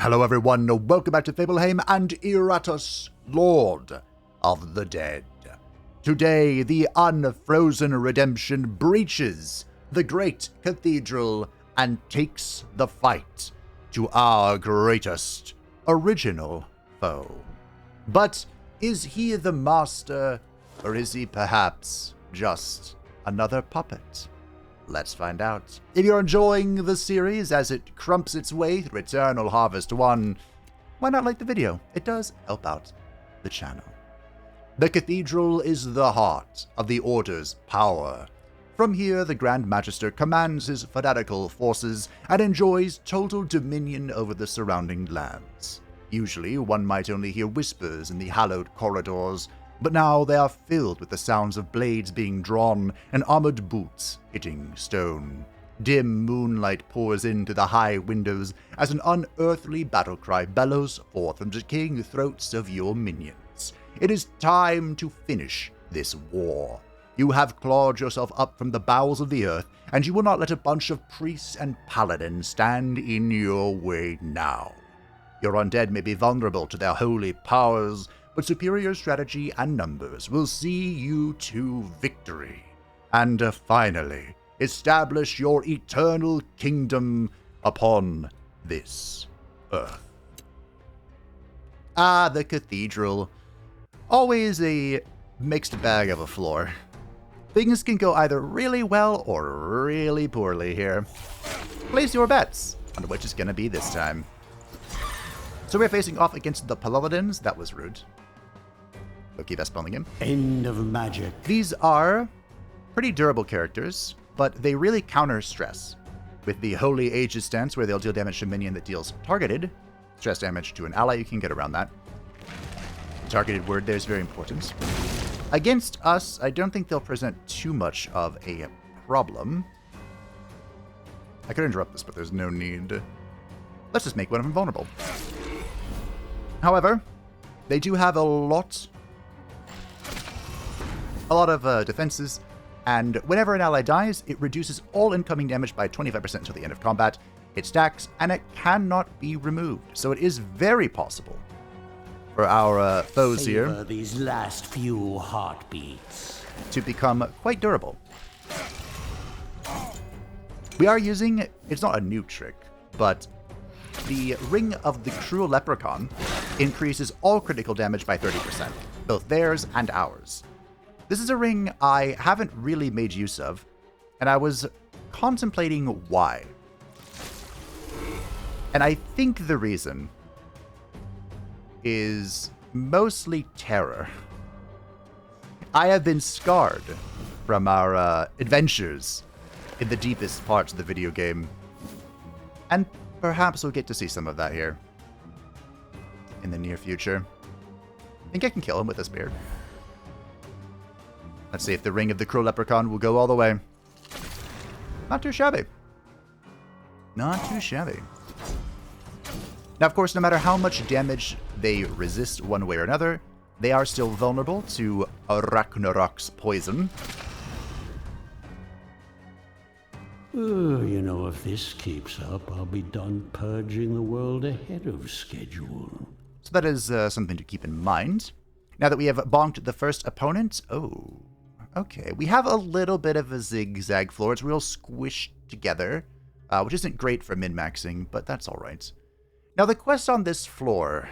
Hello everyone, welcome back to Fableheim and Iratus, Lord of the Dead. Today, the Unfrozen redemption breaches the great cathedral and takes the fight to our greatest original foe. But is he the master, or is he perhaps just another puppet? Let's find out. If you're enjoying the series as it crumps its way through Eternal Harvest 1, why not like the video? It does help out the channel. The Cathedral is the heart of the Order's power. From here, the Grand Magister commands his fanatical forces and enjoys total dominion over the surrounding lands. Usually, one might only hear whispers in the hallowed corridors, but now they are filled with the sounds of blades being drawn and armored boots hitting stone. Dim moonlight pours into the high windows as an unearthly battle cry bellows forth from the decaying throats of your minions. It is time to finish this war. You have clawed yourself up from the bowels of the earth, and you will not let a bunch of priests and paladins stand in your way now. Your undead may be vulnerable to their holy powers, but superior strategy and numbers will see you to victory, and finally establish your eternal kingdom upon this earth. The Cathedral. Always a mixed bag of a floor. Things can go either really well or really poorly here. Place your bets on which it's going to be this time. So we're facing off against the Paladins. That was rude. Okay, that's spawning him. End of magic. These are pretty durable characters, but they really counter stress. With the Holy Aegis stance, where they'll deal damage to a minion that deals targeted stress damage to an ally, you can get around that. The targeted word there is very important. Against us, I don't think they'll present too much of a problem. I could interrupt this, but there's no need. Let's just make one of them vulnerable. However, they do have a lot of defenses, and whenever an ally dies, it reduces all incoming damage by 25% until the end of combat. It stacks, and it cannot be removed, so it is very possible for our foes here these last few heartbeats to become quite durable. We are using, it's not a new trick, but the Ring of the Cruel Leprechaun increases all critical damage by 30%, both theirs and ours. This is a ring I haven't really made use of, and I was contemplating why. And I think the reason is mostly terror. I have been scarred from our adventures in the deepest parts of the video game, and perhaps we'll get to see some of that here in the near future. I think I can kill him with a spear. Let's see if the Ring of the Cruel Leprechaun will go all the way. Not too shabby. Not too shabby. Now, of course, no matter how much damage they resist one way or another, they are still vulnerable to Ragnarok's poison. You know, if this keeps up, I'll be done purging the world ahead of schedule. So that is something to keep in mind. Now that we have bonked the first opponent, okay, we have a little bit of a zigzag floor. It's real squished together, which isn't great for min-maxing, but that's all right. Now, the quests on this floor,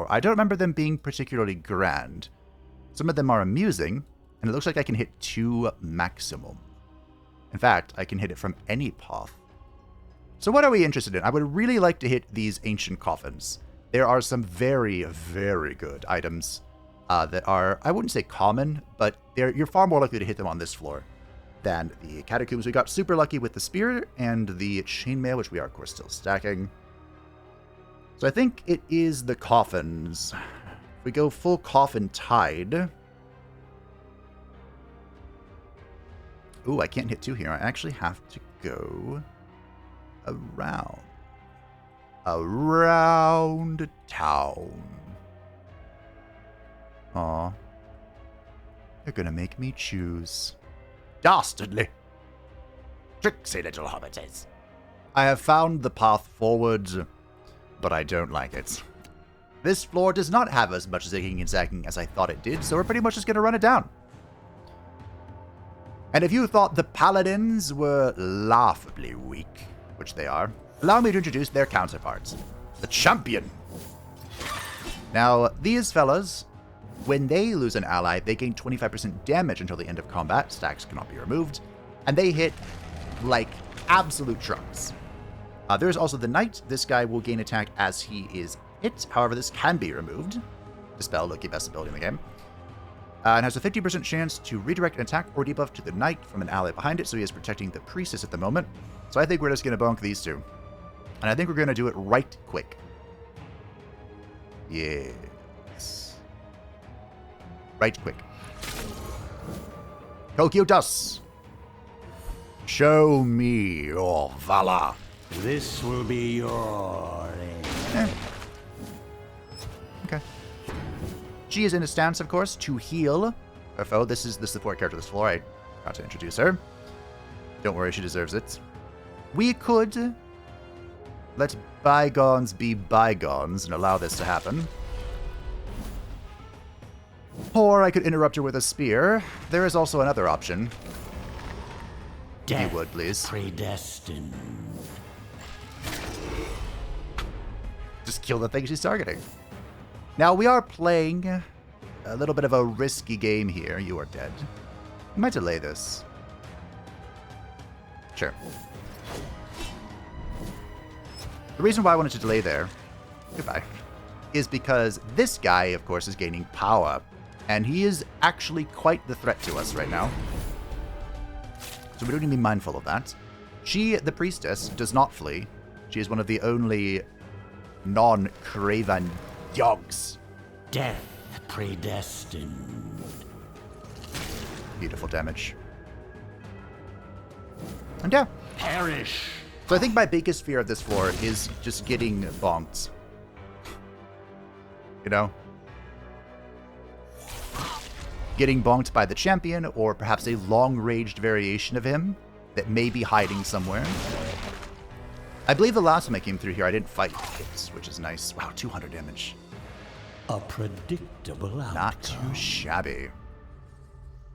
I don't remember them being particularly grand. Some of them are amusing, and it looks like I can hit 2 maximum. In fact, I can hit it from any path. So what are we interested in? I would really like to hit these ancient coffins. There are some very, very good items that are, I wouldn't say common, but you're far more likely to hit them on this floor than the catacombs. We got super lucky with the spear and the chainmail, which we are, of course, still stacking. So I think it is the coffins. If we go full coffin tide. Ooh, I can't hit 2 here. I actually have to go around town. Aw. They're gonna make me choose. Dastardly. Tricksy little hobbitses. I have found the path forward, but I don't like it. This floor does not have as much zigging and zagging as I thought it did, so we're pretty much just going to run it down. And if you thought the paladins were laughably weak, which they are, allow me to introduce their counterparts, the champion. Now, these fellas, when they lose an ally, they gain 25% damage until the end of combat. Stacks cannot be removed. And they hit like absolute trucks. There's also the knight. This guy will gain attack as he is hit. However, this can be removed. Dispel, Loki, best ability in the game. And has a 50% chance to redirect an attack or debuff to the knight from an ally behind it, so he is protecting the priestess at the moment. So I think we're just going to bonk these two. And I think we're going to do it right quick. Yes. Right quick. Kokiotas. Show me your valor. This will be your end. Okay. She is in a stance, of course, to heal her foe. This is the support character of this floor. I forgot to introduce her. Don't worry, she deserves it. We could let bygones be bygones and allow this to happen. Or I could interrupt her with a spear. There is also another option. If you would, please. Predestined. Just kill the thing she's targeting. Now, we are playing a little bit of a risky game here. You are dead. I might delay this. Sure. The reason why I wanted to delay there, goodbye, is because this guy, of course, is gaining power. And he is actually quite the threat to us right now. So we don't need to be mindful of that. She, the priestess, does not flee. She is one of the only non-craven dogs. Death predestined. Beautiful damage. And yeah. Perish. So I think my biggest fear of this floor is just getting bonked. You know? Getting bonked by the champion, or perhaps a long-ranged variation of him that may be hiding somewhere. I believe the last time I came through here, I didn't fight it, which is nice. Wow, 200 damage. A predictable outcome. Not too shabby.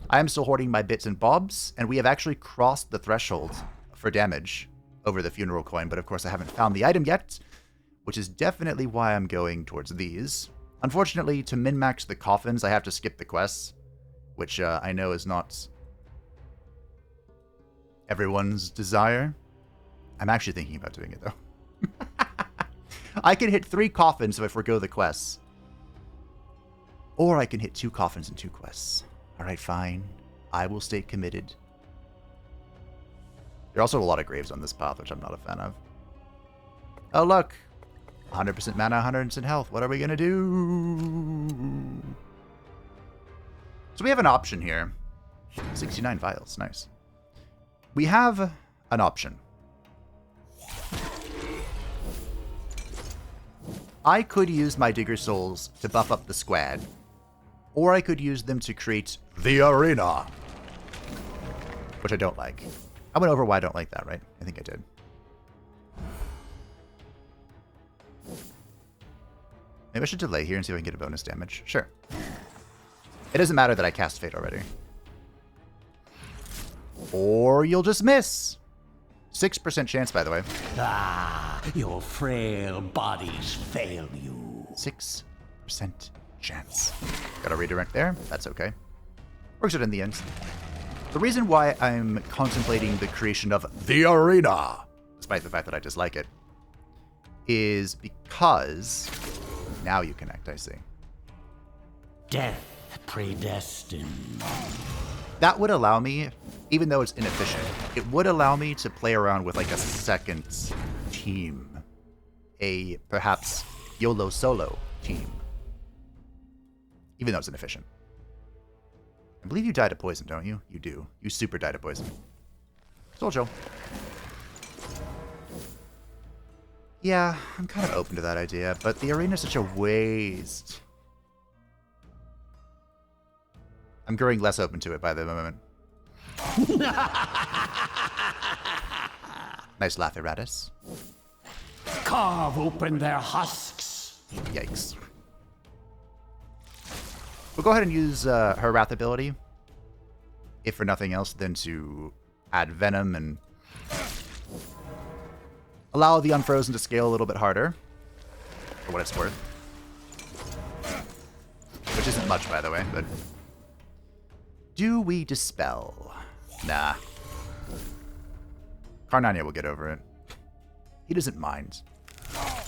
I am still hoarding my bits and bobs, and we have actually crossed the threshold for damage over the funeral coin, but of course I haven't found the item yet, which is definitely why I'm going towards these. Unfortunately, to min-max the coffins, I have to skip the quests, which I know is not everyone's desire. I'm actually thinking about doing it, though. I can hit 3 coffins if I forgo the quests. Or I can hit 2 coffins and 2 quests. Alright, fine. I will stay committed. There are also a lot of graves on this path, which I'm not a fan of. Oh, look. 100% mana, 100% health. What are we going to do? So we have an option here. 69 vials. Nice. We have an option. I could use my Digger Souls to buff up the squad, or I could use them to create the arena, which I don't like. I went over why I don't like that, right? I think I did. Maybe I should delay here and see if I can get a bonus damage. Sure. It doesn't matter that I cast Fate already. Or you'll just miss. 6% chance, by the way. Ah, your frail bodies fail you. 6% chance. Got a redirect there. That's okay. Works out in the end. The reason why I'm contemplating the creation of the arena, despite the fact that I dislike it, is because... Now you connect, I see. Death predestined. That would allow me, even though it's inefficient, it would allow me to play around with like a second team. A, perhaps, YOLO solo team. Even though it's inefficient. I believe you die to poison, don't you? You do. You super die to poison. Still chill. Yeah, I'm kind of open to that idea, but the arena is such a waste. I'm growing less open to it by the moment. Nice laugh, Iratus. Carve open their husks. Yikes. We'll go ahead and use her Wrath ability, if for nothing else than to add Venom and allow the Unfrozen to scale a little bit harder, for what it's worth. Which isn't much, by the way, but... Do we Dispel? Nah. Karnania will get over it. He doesn't mind. How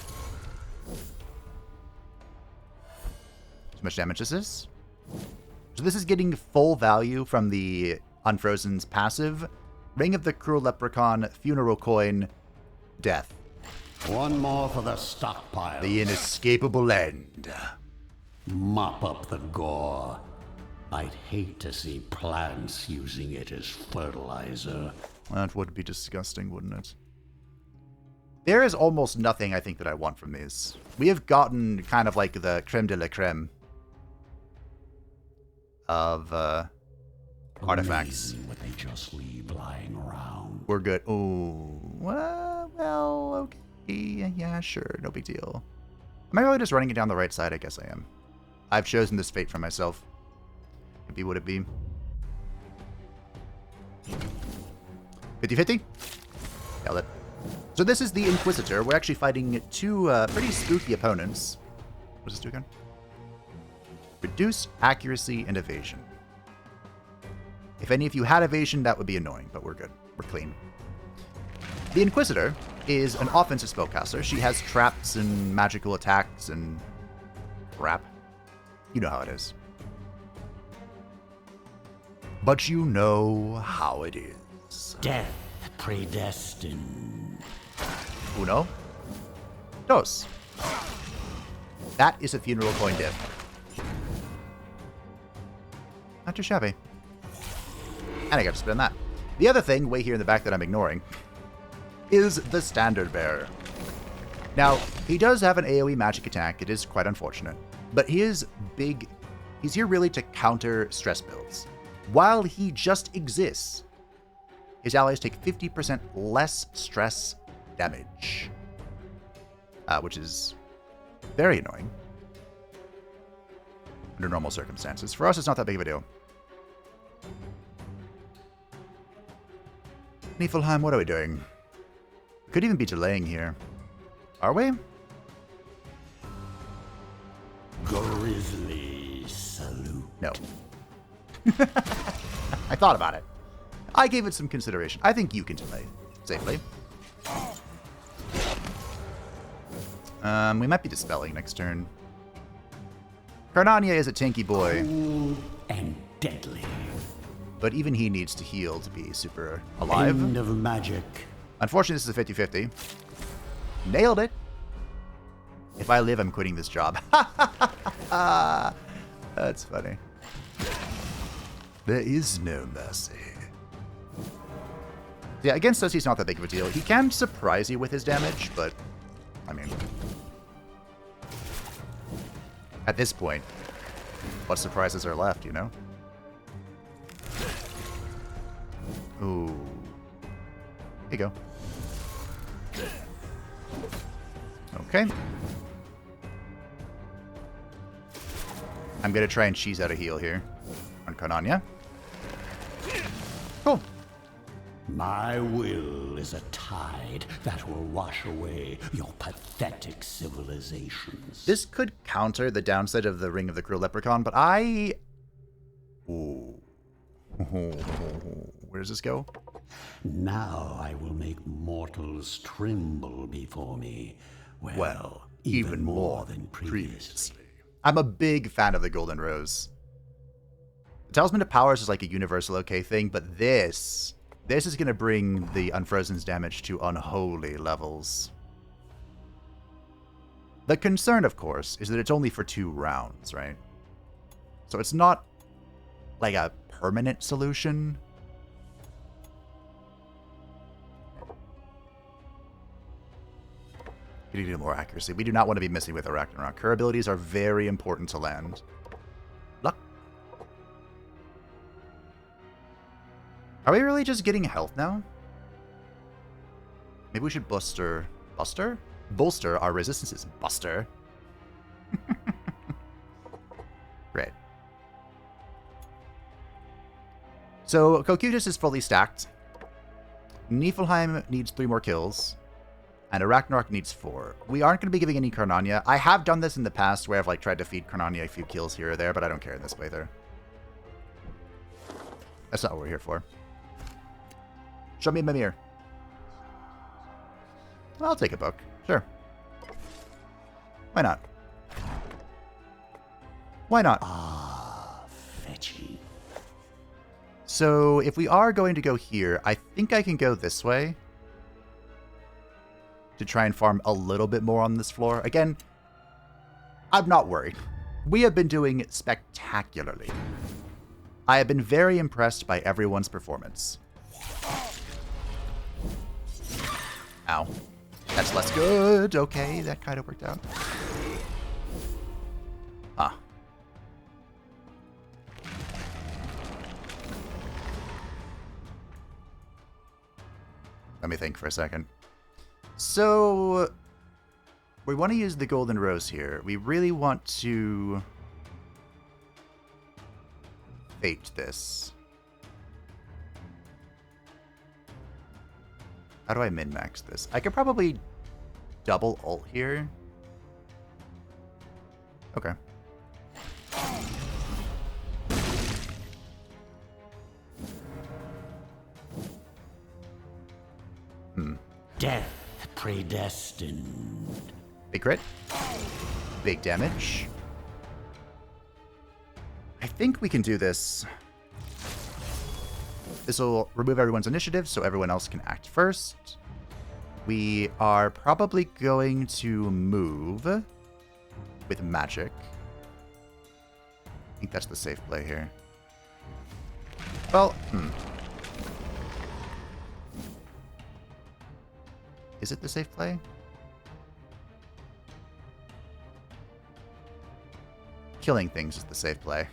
much damage is this? So this is getting full value from the Unfrozen's passive. Ring of the Cruel Leprechaun, Funeral Coin, Death. One more for the stockpile. The inescapable end. Mop up the gore. I'd hate to see plants using it as fertilizer. That would be disgusting, wouldn't it? There is almost nothing I think that I want from these. We have gotten kind of like the creme de la creme of artifacts. Amazing what they just leave lying around. We're good. Oh, well, okay. Yeah, sure. No big deal. Am I really just running it down the right side? I guess I am. I've chosen this fate for myself. It be what it be. 50-50? Nailed it. So this is the Inquisitor. We're actually fighting two pretty spooky opponents. What does this do again? Reduce accuracy and evasion. If any of you had evasion, that would be annoying, but we're good. We're clean. The Inquisitor is an offensive spellcaster. She has traps and magical attacks and crap. You know how it is. But you know how it is. Death predestined. Uno. Dos. That is a funeral coin dip. Not too shabby. And I got to spend that. The other thing, way here in the back that I'm ignoring, is the Standard Bearer. Now, he does have an AoE magic attack. It is quite unfortunate. But he is big. He's here really to counter stress builds. While he just exists, his allies take 50% less stress damage. Which is very annoying. Under normal circumstances. For us, it's not that big of a deal. Niflheim, what are we doing? We could even be delaying here. Are we? Grisly salute. No. I thought about it. I gave it some consideration. I think you can delay safely. We might be dispelling next turn. Karnania is a tanky boy. Cool and deadly. But even he needs to heal to be super alive. End of magic. Unfortunately, this is a 50-50. Nailed it. If I live, I'm quitting this job. That's funny. There is no mercy. Yeah, against us, he's not that big of a deal. He can surprise you with his damage, but, I mean... At this point, what surprises are left, you know? Ooh. Here you go. Okay. I'm going to try and cheese out a heal here on Karnania. Cool. My will is a tide that will wash away your pathetic civilizations. This could counter the downside of the Ring of the Cruel Leprechaun, but I... Ooh. Where does this go? Now I will make mortals tremble before me. Well, even more than previously. I'm a big fan of the Golden Rose. The Talisman of Powers is like a universal okay thing, but this is going to bring the Unfrozen's damage to unholy levels. The concern, of course, is that it's only for 2 rounds, right? So it's not like a permanent solution. We need more accuracy. We do not want to be messing with Ragnarok. Her abilities are very important to land. Luck. Are we really just getting health now? Maybe we should bolster our resistances. Buster. Great. So Cocytus is fully stacked. Niflheim needs 3 more kills. And Arachnarok needs 4. We aren't going to be giving any Karnania. I have done this in the past where I've like tried to feed Karnania a few kills here or there, but I don't care in this playthrough. That's not what we're here for. Show me a Mimir. I'll take a book. Sure. Why not? Why not? Ah, fetchy. So if we are going to go here, I think I can go this way to try and farm a little bit more on this floor. Again, I'm not worried. We have been doing spectacularly. I have been very impressed by everyone's performance. Ow. That's less good. Okay, that kind of worked out. Ah. Let me think for a second. So, we want to use the golden rose here. We really want to fate this. How do I min-max this? I could probably double ult here. Okay. Death predestined. Big crit. Big damage. I think we can do this. This will remove everyone's initiative, so everyone else can act first. We are probably going to move with magic. I think that's the safe play here. Well, Is it the safe play? Killing things is the safe play.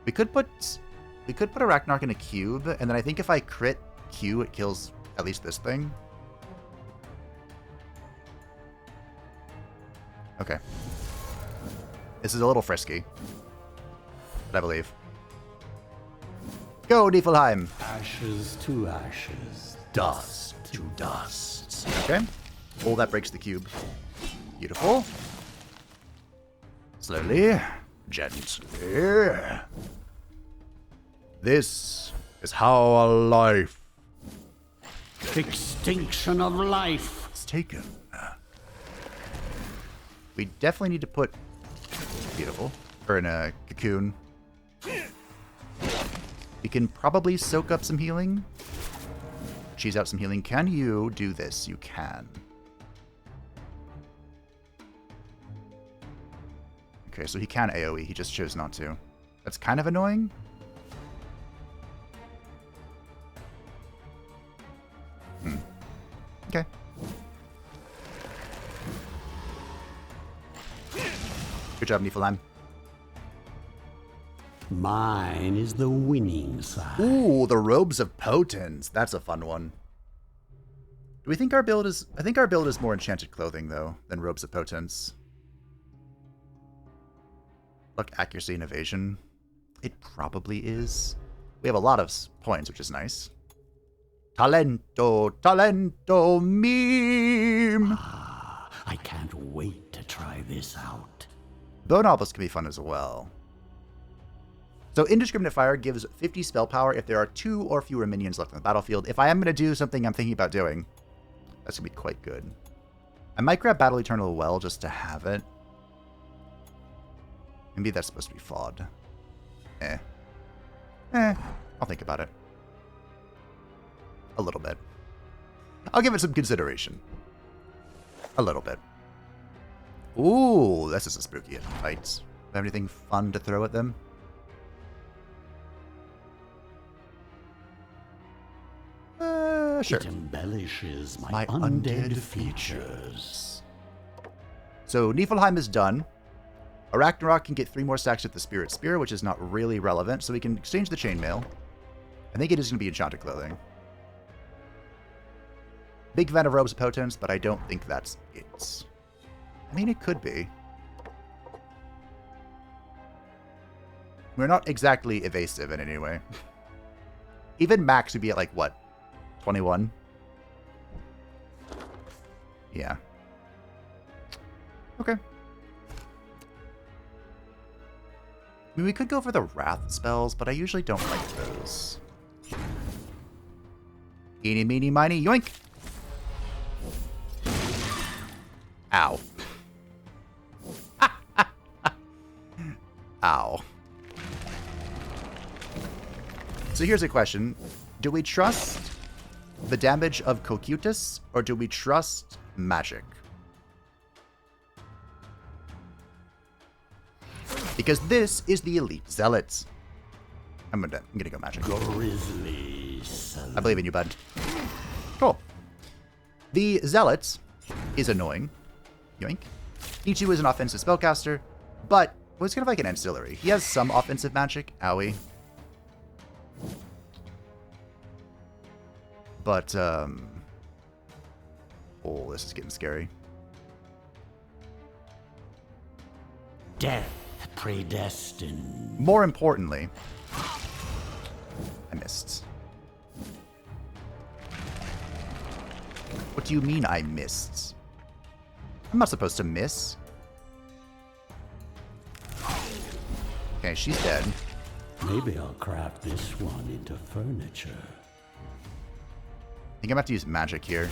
We could put Arachnarok in a cube, and then I think if I crit Q, it kills at least this thing. Okay. This is a little frisky, but I believe. Go, Niflheim! Ashes to ashes, dust to dust. Okay. Oh, that breaks the cube. Beautiful. Slowly. Gently. This is how a life Extinction of life. is taken. We definitely need to put... Beautiful. Or in a cocoon. We can probably soak up some healing. Cheese out some healing. Can you do this? You can. Okay, so he can AoE. He just chose not to. That's kind of annoying. Okay. Good job, Niflheim. Mine is the winning side. Ooh, the robes of Potence. That's a fun one. Do we think our build is... I think our build is more enchanted clothing, though, than robes of Potence. Luck, accuracy, and evasion. It probably is. We have a lot of points, which is nice. Talento, talento, meme! Ah, I can't wait to try this out. Bone Obelisk can be fun as well. So Indiscriminate Fire gives 50 spell power if there are 2 or fewer minions left on the battlefield. If I am going to do something I'm thinking about doing, that's going to be quite good. I might grab Battle Eternal Well just to have it. Maybe that's supposed to be FOD. I'll think about it. A little bit. I'll give it some consideration. A little bit. Ooh, this is a spooky fight. Have anything fun to throw at them? Sure. It embellishes my undead features. So Niflheim is done. Arachnarok can get 3 more stacks with the Spirit Spear, which is not really relevant, so we can exchange the Chainmail. I think it is going to be Enchanted Clothing. Big fan of Robes of Potence, but I don't think that's it. I mean, it could be. We're not exactly evasive in any way. Even max would be at like, what? 21? Yeah. Okay. I mean, we could go for the Wrath spells, but I usually don't like those. Eeny, meeny, miny, yoink! Ow. Ow. So here's a question. Do we trust the damage of Cocytus, or do we trust magic? Because this is the Elite Zealots. I'm gonna go magic. Grizzly. I believe in you, bud. Cool. The Zealots is annoying. Yoink. Ichu is an offensive spellcaster, but it's kind of like an ancillary. He has some offensive magic. Owie. But, oh, this is getting scary. Death predestined. More importantly, I missed. What do you mean I missed? I'm not supposed to miss. Okay, she's dead. Maybe I'll craft this one into furniture. I think I'm gonna have to use magic here.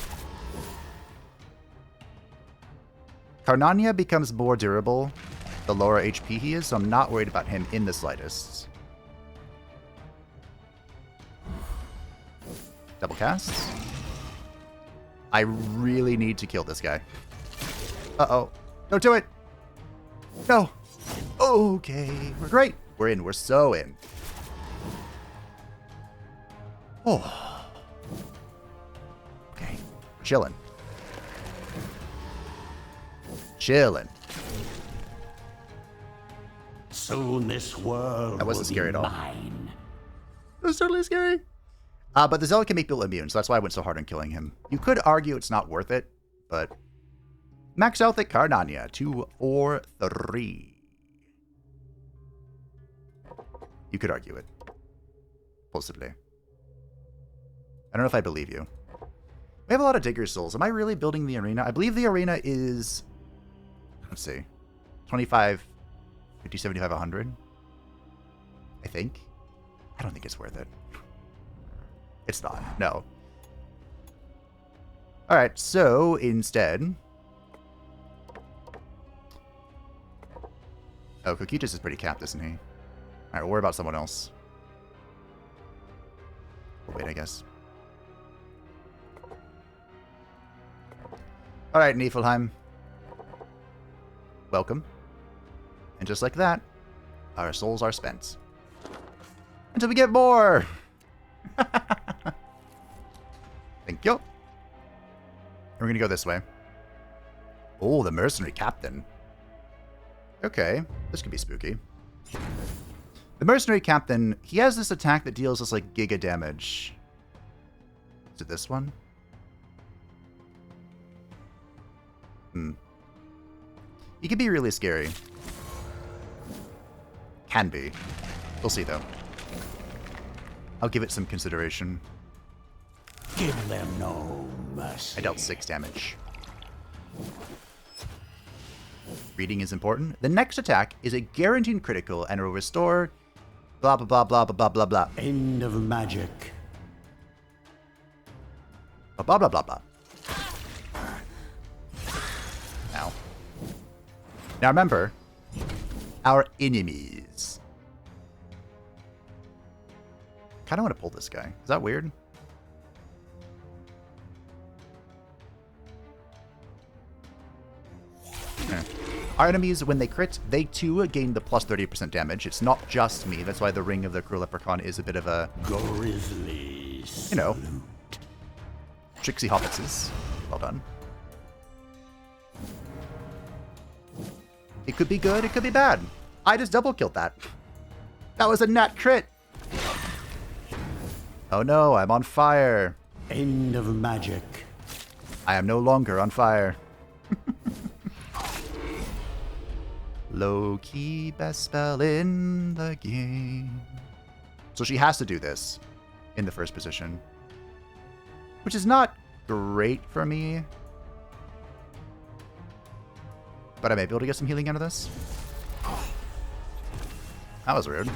Karnania becomes more durable the lower HP he is, so I'm not worried about him in the slightest. Double cast. I really need to kill this guy. Uh-oh. Don't do it! No! Okay, we're great. We're in. We're so in. Oh. Okay. Chilling. Chilling. Soon this world That wasn't scary at all. Mine. It was totally scary. But the Zealot can make people immune, so that's why I went so hard on killing him. You could argue it's not worth it, but... Max health at Karnania, 2, 4, 3. You could argue it. Possibly. I don't know if I believe you. We have a lot of Digger Souls. Am I really building the arena? I believe the arena is... Let's see. 25, 50, 75, 100. I think. I don't think it's worth it. It's not. No. Alright, so instead... Oh, Cocytus is pretty capped, isn't he? Alright, we'll worry about someone else. We'll wait, I guess. Alright, Niflheim. Welcome. And just like that, our souls are spent. Until we get more! Thank you. And we're gonna go this way. Oh, the mercenary captain. Okay, this could be spooky. The mercenary captain, he has this attack that deals us like giga damage. Is it this one? He can be really scary. Can be. We'll see though. I'll give it some consideration. Give them no mercy. I dealt 6 damage. Reading is important. The next attack is a guaranteed critical and will restore blah blah blah blah blah blah blah. End of magic. Blah blah blah blah. Now. Now remember, our enemies. Kinda want to pull this guy. Is that weird? Our enemies, when they crit, they too gain the plus 30% damage. It's not just me. That's why the Ring of the Cruel Leprechaun is a bit of a... Grizzly. You know. Trixie Hobbitses. Well done. It could be good, it could be bad. I just double killed that. That was a nat crit. Oh no, I'm on fire. End of magic. I am no longer on fire. Low-key best spell in the game. So she has to do this in the first position, which is not great for me. But I may be able to get some healing out of this. That was weird.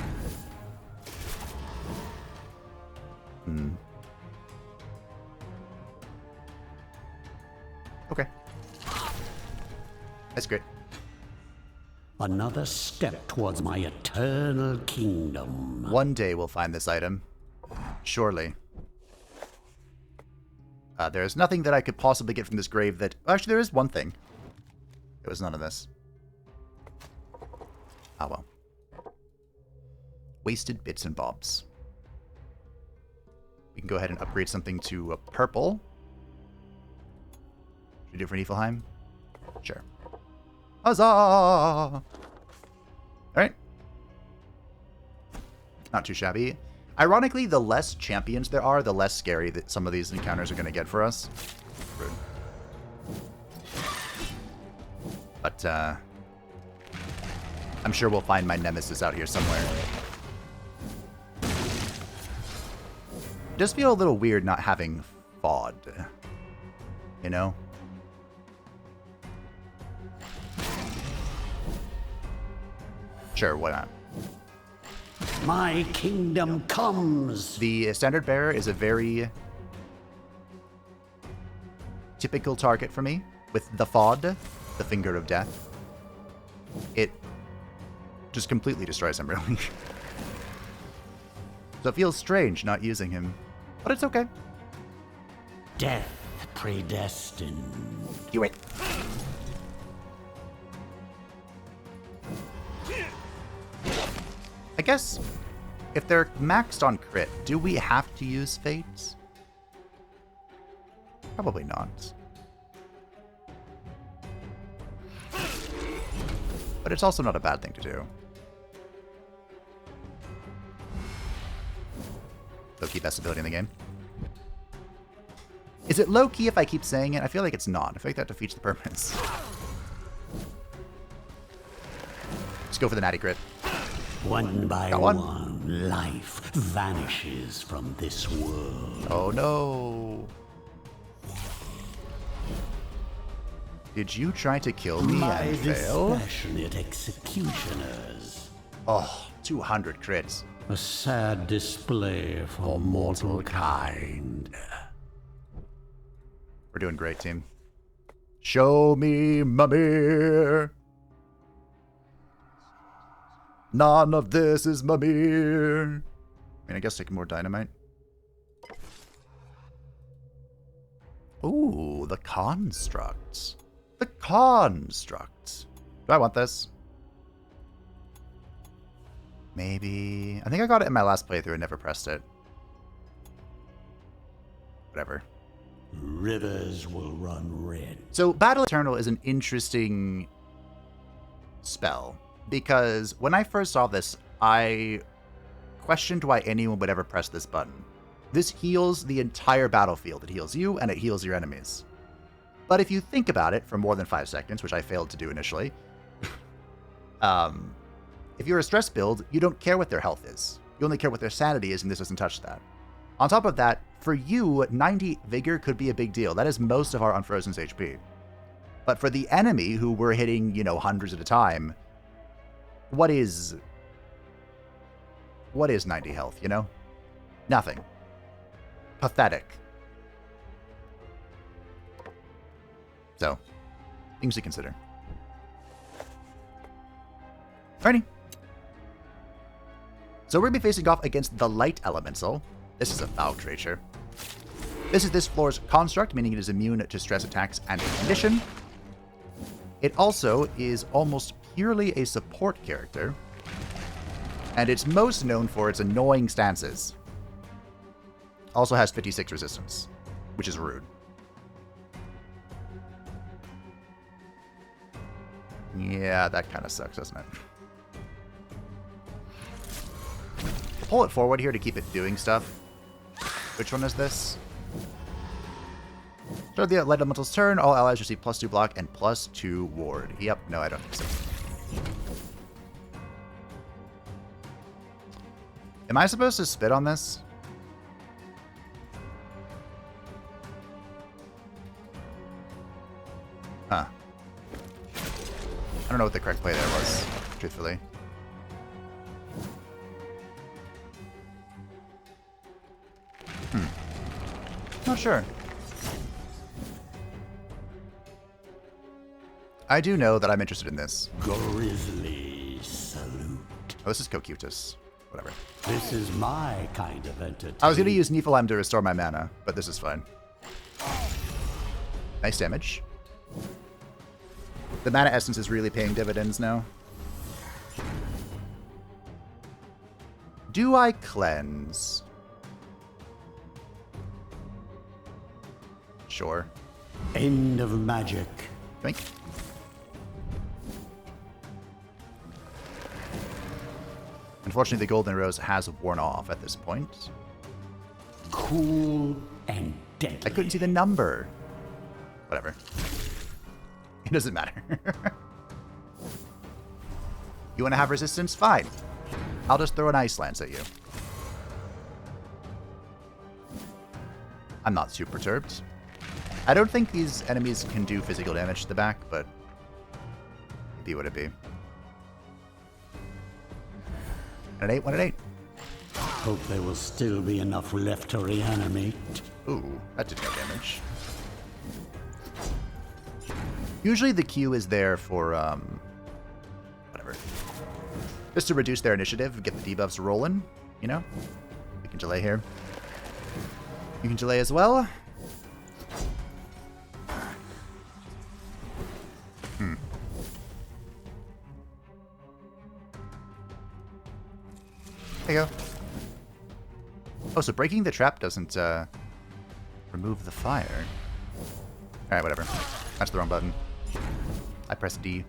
Okay. That's great. Another step towards my eternal kingdom. One day we'll find this item. Surely. There's nothing that I could possibly get from this grave that... Actually, there is one thing. It was none of this. Ah, well. Wasted bits and bobs. We can go ahead and upgrade something to a purple. Should we do it for Niflheim? Sure. Huzzah! Alright. Not too shabby. Ironically, the less champions there are, the less scary that some of these encounters are going to get for us. Rude. But, I'm sure we'll find my nemesis out here somewhere. It does feel a little weird not having FOD. You know? Sure, why not? My kingdom comes. The standard bearer is a very typical target for me. With the FOD, the finger of death, it just completely destroys him, really. So it feels strange not using him, but it's okay. Death predestined. Do it. I guess if they're maxed on crit, do we have to use fates? Probably not. But it's also not a bad thing to do. Low-key best ability in the game. Is it low-key if I keep saying it? I feel like it's not. I feel like that defeats the purpose. Let's go for the natty crit. One by one, life vanishes from this world. Oh no. Did you try to kill me and fail? Dispassionate executioners. Oh, 200 crits. A sad display for mortal kind. We're doing great, team. Show me Mimir. None of this is Mimir. I mean, I guess take more dynamite. Ooh, the construct. The construct. Do I want this? Maybe. I think I got it in my last playthrough and never pressed it. Whatever. Rivers will run red. So, Battle Eternal is an interesting spell. Because when I first saw this, I questioned why anyone would ever press this button. This heals the entire battlefield. It heals you, and it heals your enemies. But if you think about it for more than 5 seconds, which I failed to do initially, if you're a stress build, you don't care what their health is. You only care what their sanity is, and this doesn't touch that. On top of that, for you, 90 Vigor could be a big deal. That is most of our Unfrozen's HP. But for the enemy, who we're hitting, you know, hundreds at a time, what is 90 health, you know? Nothing. Pathetic. So, things to consider. Alrighty. So we're going to be facing off against the Light Elemental. This is a foul creature. This is this floor's construct, meaning it is immune to stress attacks and condition. It also is almost purely a support character, and it's most known for its annoying stances. Also has 56 resistance, which is rude. Yeah, that kind of sucks, doesn't it? Pull it forward here to keep it doing stuff. Which one is this? Start the light elemental's turn. All allies receive +2 block and +2 ward. Yep. No, I don't think so. Am I supposed to spit on this? Huh. I don't know what the correct play there was, truthfully. Not sure. I do know that I'm interested in this. Grizzly salute. Oh, this is Cocutus. Whatever. This is my kind of entertainment. I was going to use Niflheim to restore my mana, but this is fine. Nice damage. The mana essence is really paying dividends now. Do I cleanse? Sure. End of magic. Think. Unfortunately, the Golden Rose has worn off at this point. Cool and deadly. I couldn't see the number. Whatever. It doesn't matter. You want to have resistance? Fine. I'll just throw an Ice Lance at you. I'm not super perturbed. I don't think these enemies can do physical damage to the back, but it'd be what it be. 1 at 8, 1 at 8. Hope there will still be enough left to reanimate. Ooh, that did no damage. Usually the Q is there for, whatever. Just to reduce their initiative, get the debuffs rolling, you know? We can delay here. You can delay as well. There you go. Oh, so breaking the trap doesn't, remove the fire. Alright, whatever. That's the wrong button. I pressed D.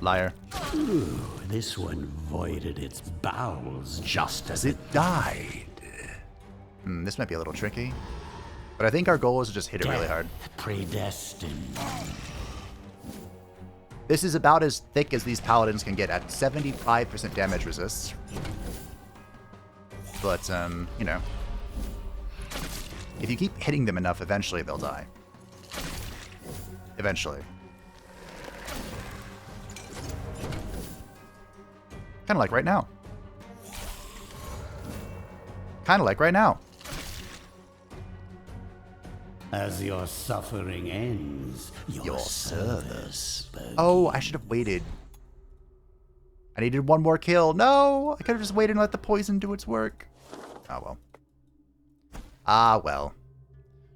Liar. Ooh, this one voided its bowels just as it died. This might be a little tricky. But I think our goal is to just hit it really hard. Predestined. This is about as thick as these paladins can get at 75% damage resist. But, you know. If you keep hitting them enough, eventually they'll die. Eventually. Kind of like right now. Kind of like right now. As your suffering ends, your service begins. Oh, I should have waited. I needed one more kill. No! I could have just waited and let the poison do its work. Oh, well. Ah, well.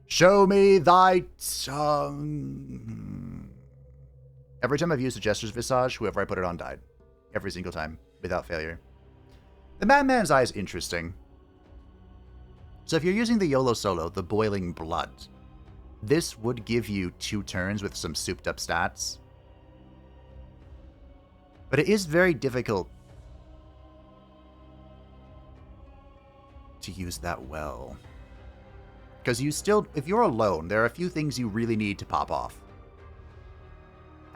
Show me thy tongue. Every time I've used a Jester's Visage, whoever I put it on died. Every single time, without failure. The Madman's Eye is interesting. So if you're using the YOLO solo, the Boiling Blood, this would give you 2 turns with some souped up stats. But it is very difficult to use that well. Because you still, if you're alone, there are a few things you really need to pop off.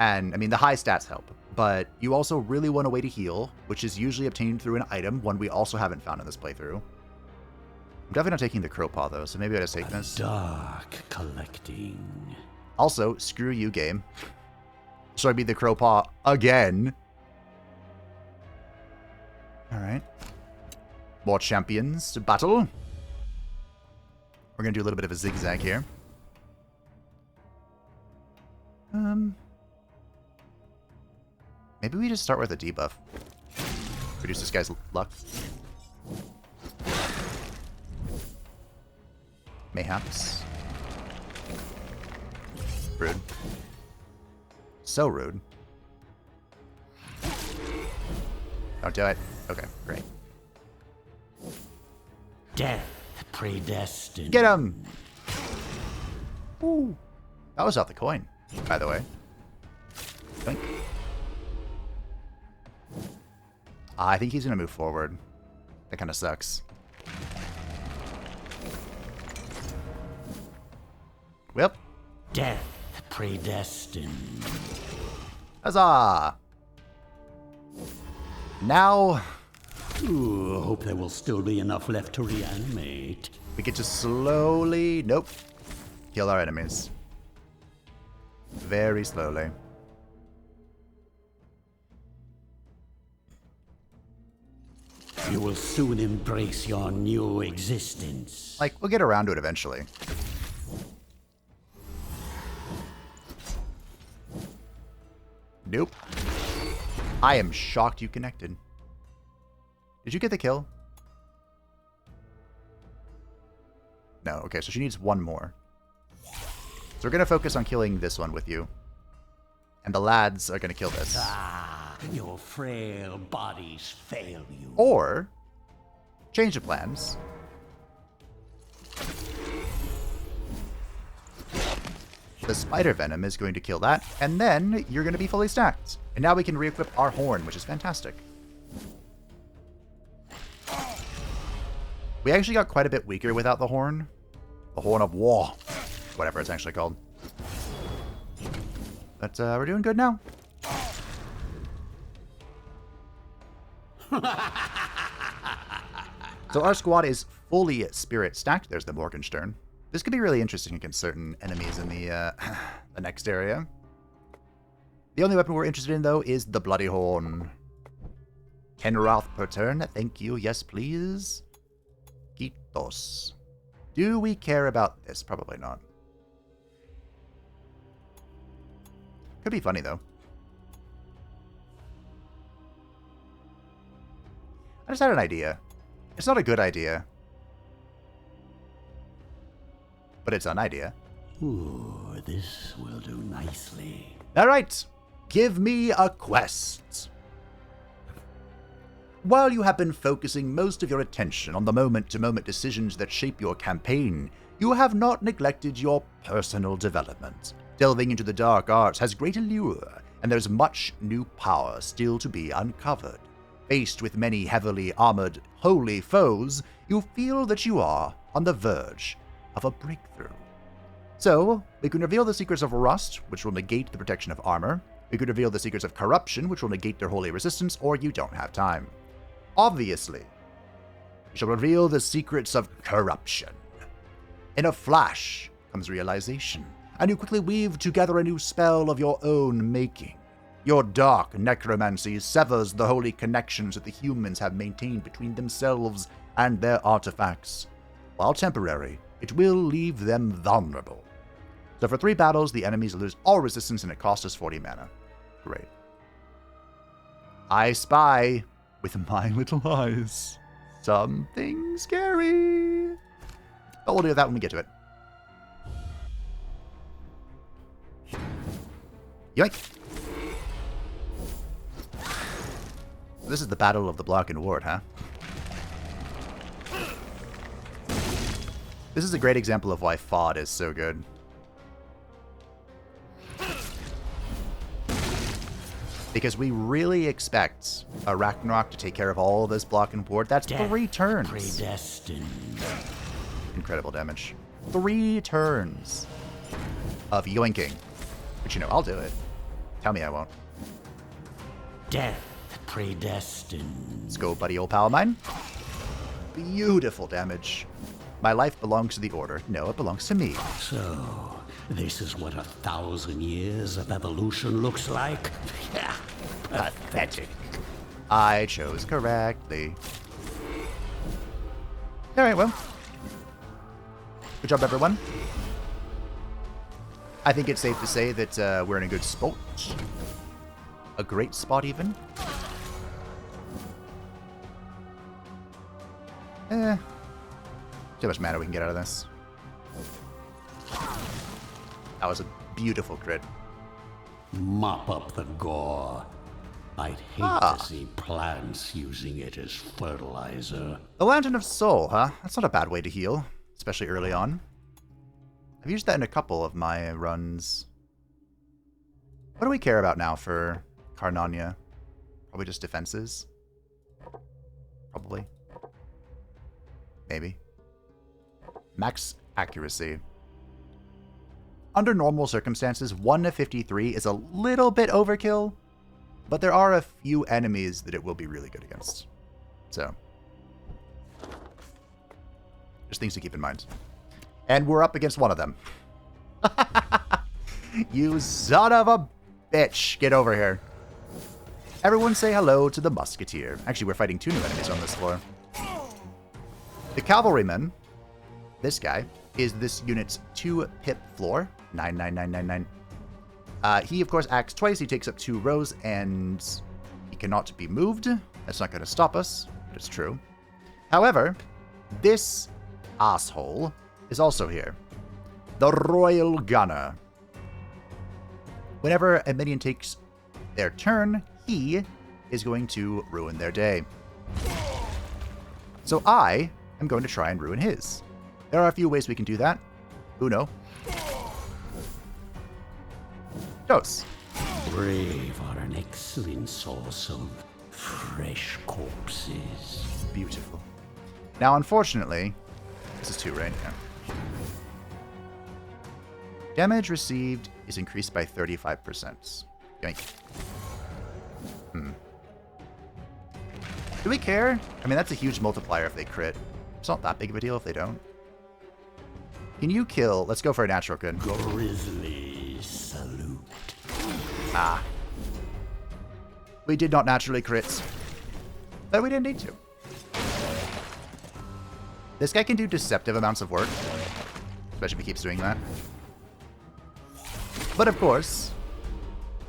And, I mean, the high stats help. But you also really want a way to heal, which is usually obtained through an item, one we also haven't found in this playthrough. I'm definitely not taking the Crowpaw, though, so maybe I just take this. Dark collecting. Also, screw you, game. So I beat the Crowpaw again. Alright. More champions to battle. We're going to do a little bit of a zigzag here. Maybe we just start with a debuff. Reduce this guy's luck. Mayhaps. Rude. So rude. Don't do it. Okay, great. Death predestined. Get him! Ooh. That was off the coin, by the way. Think. I think he's going to move forward. That kind of sucks. Well. Death predestined. Huzzah! Now... Ooh, hope there will still be enough left to reanimate. we get to slowly... Nope. Kill our enemies. Very slowly. You will soon embrace your new existence. Like, we'll get around to it eventually. Nope. I am shocked you connected. Did you get the kill? No. Okay, so she needs one more. So we're going to focus on killing this one with you. And the lads are going to kill this. Ah, your frail bodies fail you. Or, change the plans. The spider venom is going to kill that, and then you're going to be fully stacked. And now we can re-equip our horn, which is fantastic. We actually got quite a bit weaker without the horn. The Horn of War. Whatever it's actually called. But we're doing good now. So our squad is fully spirit stacked. There's the Morgenstern. This could be really interesting against certain enemies in the next area. The only weapon we're interested in, though, is the Bloody Horn. Kenrath per turn. Thank you. Yes, please. Kitos. Do we care about this? Probably not. Could be funny, though. I just had an idea. It's not a good idea. But it's an idea. Ooh, this will do nicely. Alright. Give me a quest. While you have been focusing most of your attention on the moment-to-moment decisions that shape your campaign, you have not neglected your personal development. Delving into the dark arts has great allure, and there's much new power still to be uncovered. Faced with many heavily armored, holy foes, you feel that you are on the verge of a breakthrough. So, we can reveal the secrets of Rust, which will negate the protection of armor. We could reveal the secrets of Corruption, which will negate their holy resistance, or you don't have time. Obviously, we shall reveal the secrets of Corruption. In a flash comes realization, and you quickly weave together a new spell of your own making. Your dark necromancy severs the holy connections that the humans have maintained between themselves and their artifacts. While temporary, it will leave them vulnerable. So for 3 battles, the enemies lose all resistance and it costs us 40 mana. Great. I spy, with my little eyes, something scary. But we'll do that when we get to it. Yoink! This is the Battle of the Block and Ward, huh? This is a great example of why FOD is so good. Because we really expect a Ragnarok to take care of all this block and ward. That's 3 turns. Predestined. Incredible damage. 3 turns of yoinking. But you know, I'll do it. Tell me I won't. Death predestined. Let's go, buddy, old pal of mine. Beautiful damage. My life belongs to the Order. No, it belongs to me. So, this is what 1,000 years of evolution looks like? Pathetic. I chose correctly. Alright, well. Good job, everyone. I think it's safe to say that we're in a good spot. A great spot, even. Too much mana we can get out of this. That was a beautiful crit. Mop up the gore. I'd hate to see plants using it as fertilizer. The Lantern of Soul, huh? That's not a bad way to heal, especially early on. I've used that in a couple of my runs. What do we care about now for Karnania? Probably just defenses. Probably. Maybe. Max accuracy. under normal circumstances, 1 to 53 is a little bit overkill, but there are a few enemies that it will be really good against. So, just things to keep in mind. And we're up against one of them. You son of a bitch. Get over here. Everyone say hello to the Musketeer. Actually, we're fighting 2 new enemies on this floor. The Cavalryman, this guy, is this unit's 2 pip floor. 99999. He, of course, acts twice. He takes up 2 rows, and he cannot be moved. That's not going to stop us, but it's true. However, this asshole is also here. The Royal Gunner. Whenever a minion takes their turn, he is going to ruin their day. So I am going to try and ruin his. There are a few ways we can do that. Uno. Dos. Brave are an excellent source of fresh corpses. Beautiful. Now, unfortunately, this is 2, right? Yeah. Damage received is increased by 35%. Yoink. Do we care? I mean, that's a huge multiplier if they crit. It's not that big of a deal if they don't. Can you kill? Let's go for a natural good. Grizzly salute. Ah. We did not naturally crit. But we didn't need to. This guy can do deceptive amounts of work. Especially if he keeps doing that. But of course,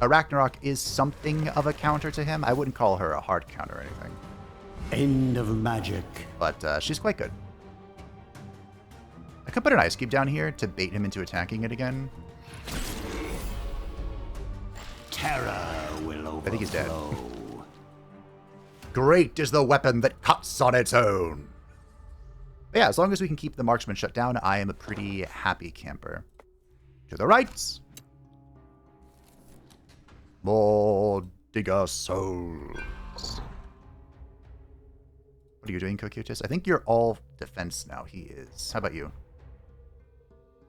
a Ragnarok is something of a counter to him. I wouldn't call her a hard counter or anything. End of magic. But she's quite good. I could put an Ice Cube down here to bait him into attacking it again. Terror will overflow. I think he's dead. Great is the weapon that cuts on its own. But yeah, as long as we can keep the marksman shut down, I am a pretty happy camper. To the right. More digger souls. What are you doing, Cocutus? I think you're all defense now. He is. How about you?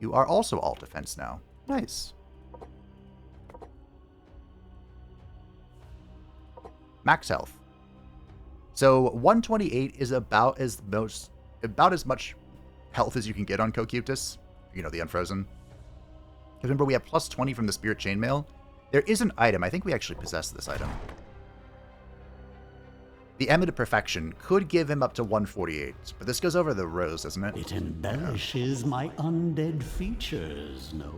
You are also all defense now. Nice. Max health. So 128 is about as much health as you can get on Cocutus. You know, the Unfrozen. Remember, we have plus 20 from the Spirit Chainmail. There is an item. I think we actually possess this item. The Emmet of Perfection could give him up to 148, but this goes over the rows, doesn't it? It embellishes my undead features, no?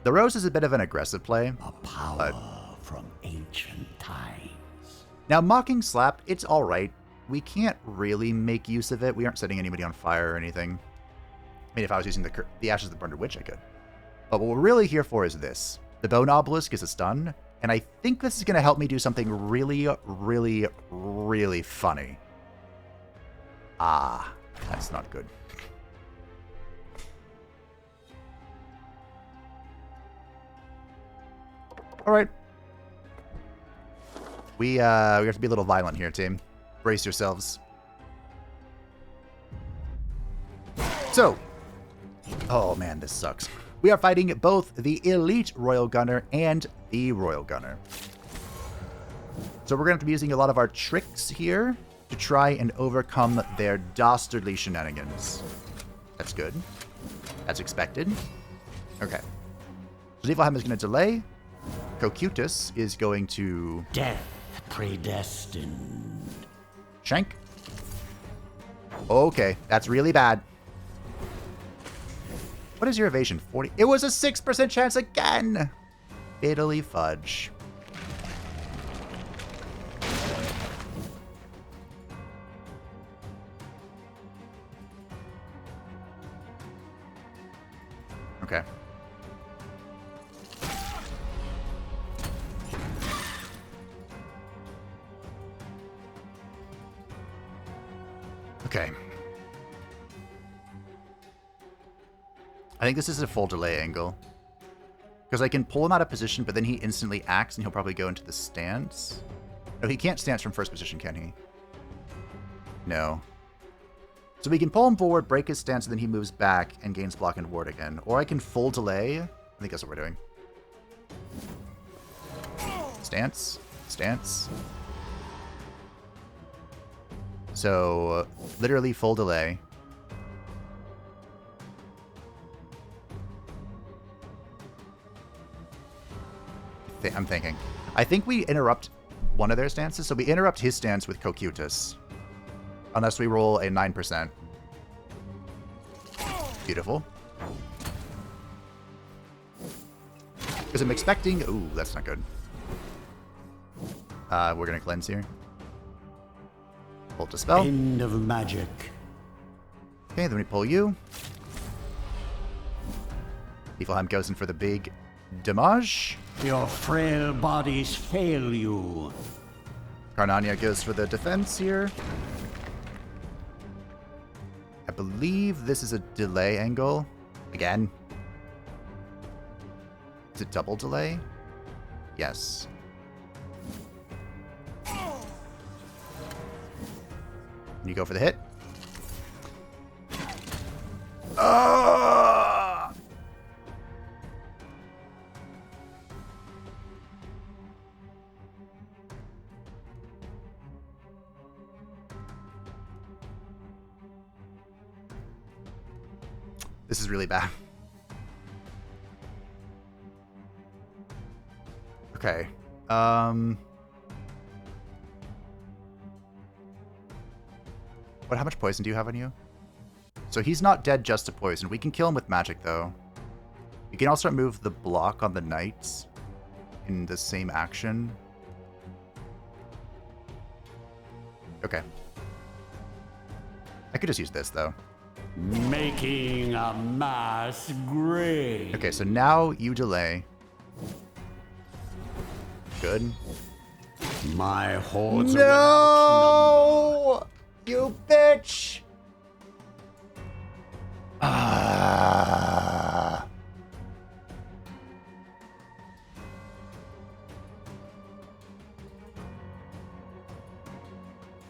The rose is a bit of an aggressive play. A power from ancient times. Now, Mocking Slap, it's alright. We can't really make use of it. We aren't setting anybody on fire or anything. I mean, if I was using the Ashes of the Burned Witch, I could. But what we're really here for is this. The Bone Obelisk is a stun, and I think this is going to help me do something really, really, really funny. Ah, that's not good. Alright. We have to be a little violent here, team. Brace yourselves. So, oh man, this sucks. We are fighting both the Elite Royal Gunner and the Royal Gunner. So we're going to have to be using a lot of our tricks here to try and overcome their dastardly shenanigans. That's good. That's expected. Okay. So Niflheim is going to delay. Cocutus is going to... Death predestined. Shank. Okay, that's really bad. What is your evasion? 40? It was a 6% chance again! Italy fudge. Okay. Okay. I think this is a full delay angle. Because I can pull him out of position, but then he instantly acts and he'll probably go into the stance. No, he can't stance from first position, can he? No. So we can pull him forward, break his stance, and then he moves back and gains block and ward again. Or I can full delay. I think that's what we're doing. Stance. Stance. So, literally full delay. I'm thinking. I think we interrupt one of their stances, so we interrupt his stance with Cocutus. Unless we roll a 9%. Beautiful. Because I'm expecting... Ooh, that's not good. We're going to cleanse here. Ult a spell. End of magic. Okay, then we pull you. Niflheim goes in for the big damage. Your frail bodies fail you. Karnania goes for the defense here. I believe this is a delay angle. Again. Is it double delay? Yes. And you go for the hit. This is really bad. Okay. How much poison do you have on you? So he's not dead just to poison. We can kill him with magic, though. We can also remove the block on the knights in the same action. Okay. I could just use this, though. Making a mass grave. Okay, so now you delay. Good. My hordes No! You bitch! Ah.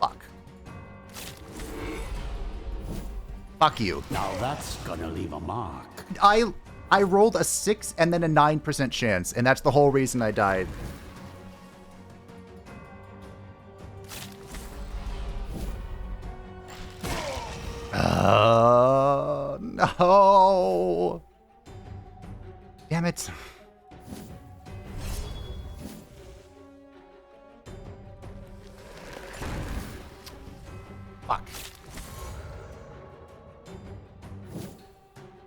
Fuck. Fuck you. Now that's gonna leave a mark. I rolled a 6 and then a 9% chance, and that's the whole reason I died. No. Damn it. Fuck.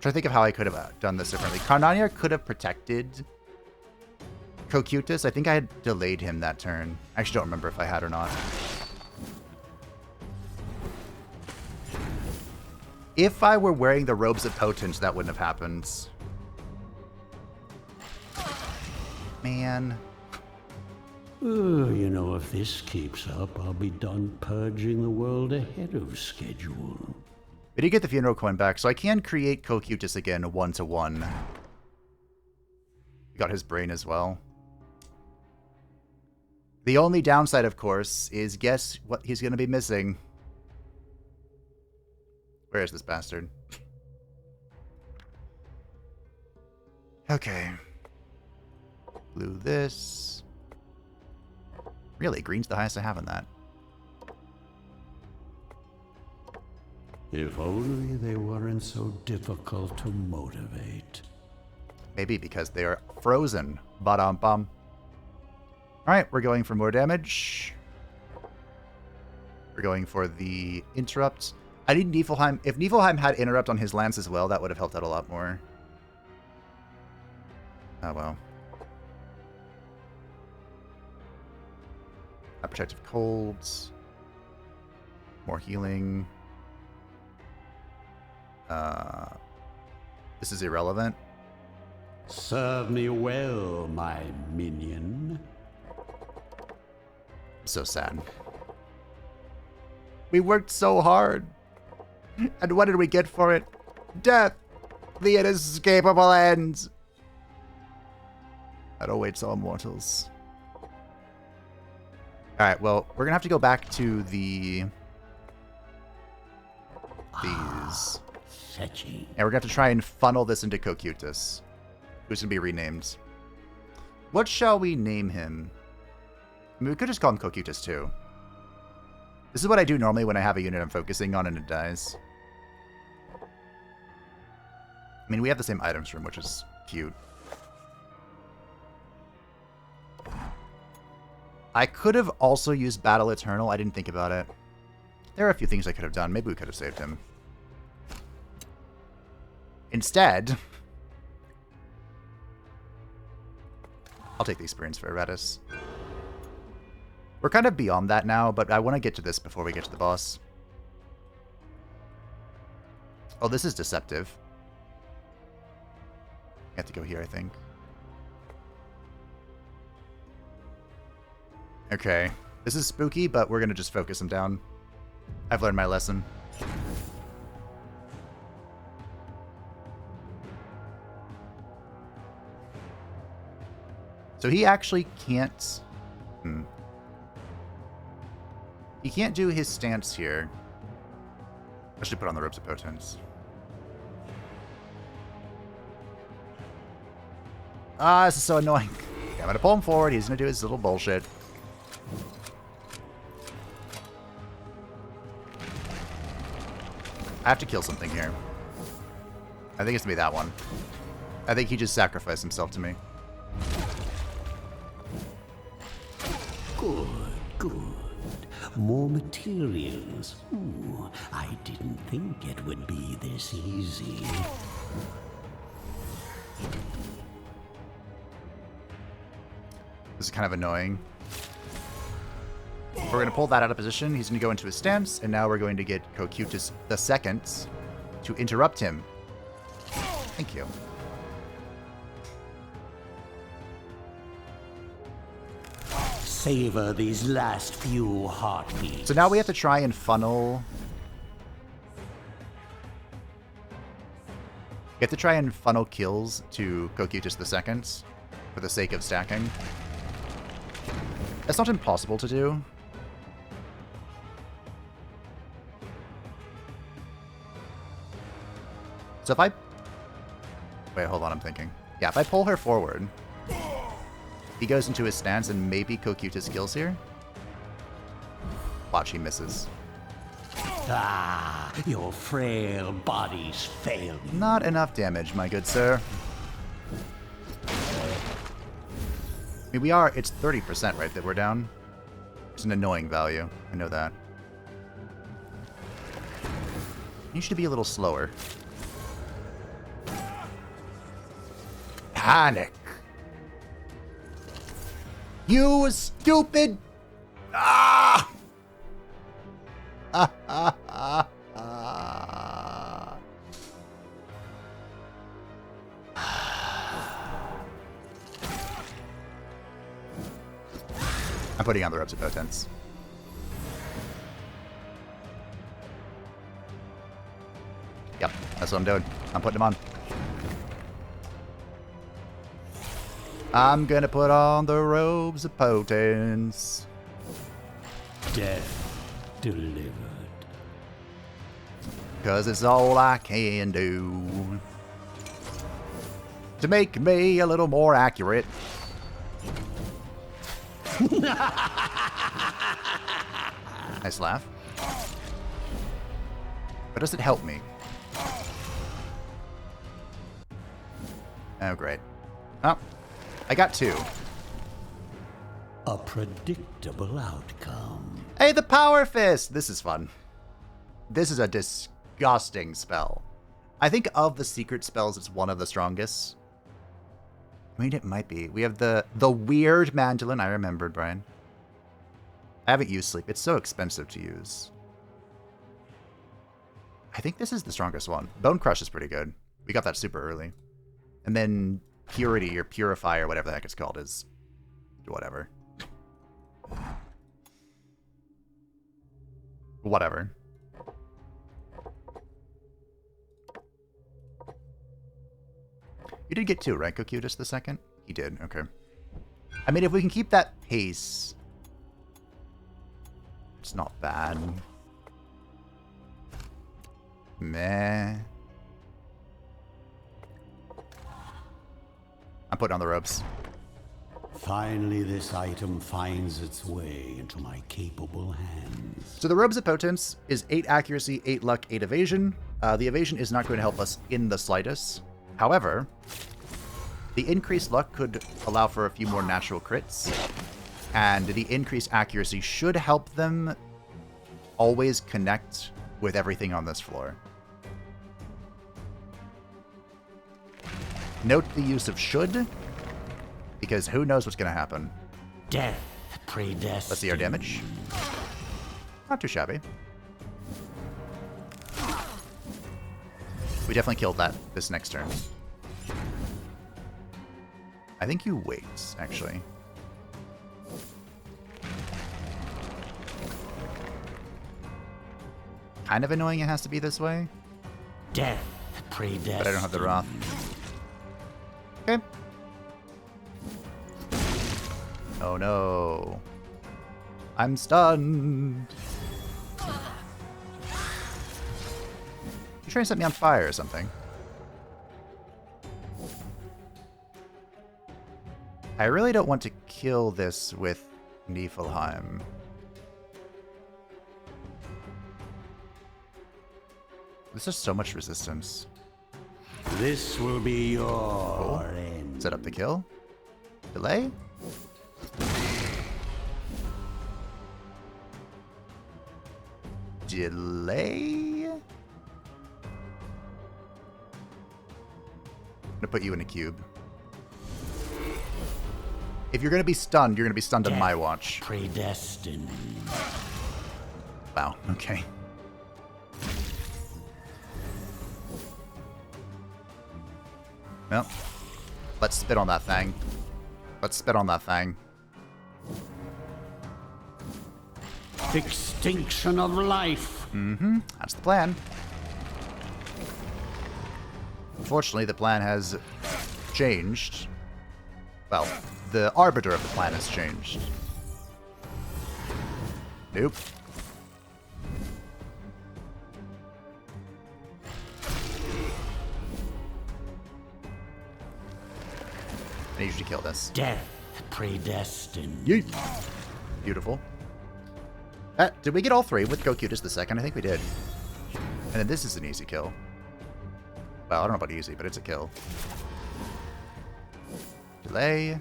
Trying to think of how I could have done this differently. Karnania could have protected Cocutus. I think I had delayed him that turn. I actually don't remember if I had or not. If I were wearing the robes of Potence, that wouldn't have happened. Man. You know, if this keeps up, I'll be done purging the world ahead of schedule. We did get the funeral coin back, so I can create Cocutus again 1-to-1. We got his brain as well. The only downside, of course, is guess what he's going to be missing. Where is this bastard? Okay. Blue this. Really, green's the highest I have in that. If only they weren't so difficult to motivate. Maybe because they are frozen. Ba-dum-bum. Alright, we're going for more damage. We're going for the interrupt. I need Niflheim. If Niflheim had interrupt on his lance as well, that would have helped out a lot more. Oh well. Protective colds. More healing. This is irrelevant. Serve me well, my minion. So sad. We worked so hard. And what did we get for it? Death! The inescapable end! That awaits all mortals. Alright, well, we're gonna have to go back to the these. Fetching. And we're going to have to try and funnel this into Cocytus, who's going to be renamed. What shall we name him? I mean, we could just call him Cocytus too. This is what I do normally when I have a unit I'm focusing on and it dies. I mean, we have the same items room, which is cute. I could have also used Battle Eternal. I didn't think about it. There are a few things I could have done. Maybe we could have saved him. Instead, I'll take the experience for Iratus. We're kind of beyond that now, but I want to get to this before we get to the boss. Oh, this is deceptive. I have to go here, I think. Okay. This is spooky, but we're going to just focus him down. I've learned my lesson. So he actually can't... He can't do his stance here. I should put on the Robes of Potence. Ah, this is so annoying. Okay, I'm going to pull him forward. He's going to do his little bullshit. I have to kill something here. I think it's going to be that one. I think he just sacrificed himself to me. Good, good. More materials. Ooh, I didn't think it would be this easy. This is kind of annoying. We're going to pull that out of position. He's going to go into his stance, and now we're going to get Cocytus II to interrupt him. Thank you. Savor these last few heartbeats. So now we have to try and funnel... We have to try and funnel kills to Cocytus II for the sake of stacking. That's not impossible to do. So if I... Wait, hold on, I'm thinking. Yeah, if I pull her forward, he goes into his stance and maybe Cocytus kills here. Watch, he misses. Ah, your frail bodies fail you. Not enough damage, my good sir. I mean, we are... It's 30%, right, that we're down? It's an annoying value. I know that. You should be a little slower. Panic! You stupid... Ah! I'm putting on the Robes of Potence. Yep, that's what I'm doing. I'm putting them on. I'm gonna put on the Robes of Potence. Death delivered. 'Cause it's all I can do to make me a little more accurate. Nice laugh. But does it help me? Oh, great. Oh, I got 2. A predictable outcome. Hey, the Power Fist! This is fun. This is a disgusting spell. I think of the secret spells, it's one of the strongest. I mean, it might be. We have the weird mandolin. I remembered, Brian. I haven't used sleep. It's so expensive to use. I think this is the strongest one. Bone Crush is pretty good. We got that super early. And then Purity or Purify or whatever the heck it's called is whatever. Whatever. You did get 2, right, Cocytus II? He did, okay. I mean, if we can keep that pace, it's not bad. Meh. I'm putting on the robes. Finally, this item finds its way into my capable hands. So the Robes of Potence is 8 accuracy, 8 luck, 8 evasion. The evasion is not going to help us in the slightest. However, the increased luck could allow for a few more natural crits, and the increased accuracy should help them always connect with everything on this floor. Note the use of should, because who knows what's going to happen. Death predestined. Let's see our damage. Not too shabby. We definitely killed that this next turn. I think you wait, actually. Kind of annoying it has to be this way. Death predestined. But I don't have the Wrath. Okay. Oh no. I'm stunned. You trying to set me on fire or something? I really don't want to kill this with Niflheim. There's just so much resistance. This will be your end. Set up the kill. Delay? Delay? I'm gonna put you in a cube. If you're gonna be stunned, you're gonna be stunned on my watch. Predestined. Wow, okay. Well, let's spit on that thing. Let's spit on that thing. Extinction of life. Mm-hmm. That's the plan. Unfortunately, the plan has changed. Well, the arbiter of the plan has changed. Nope. I need you to kill this. Death predestined. Yeet. Beautiful. Did we get all 3 with Gokutus the second? I think we did. And then this is an easy kill. Well, I don't know about easy, but it's a kill. Delay.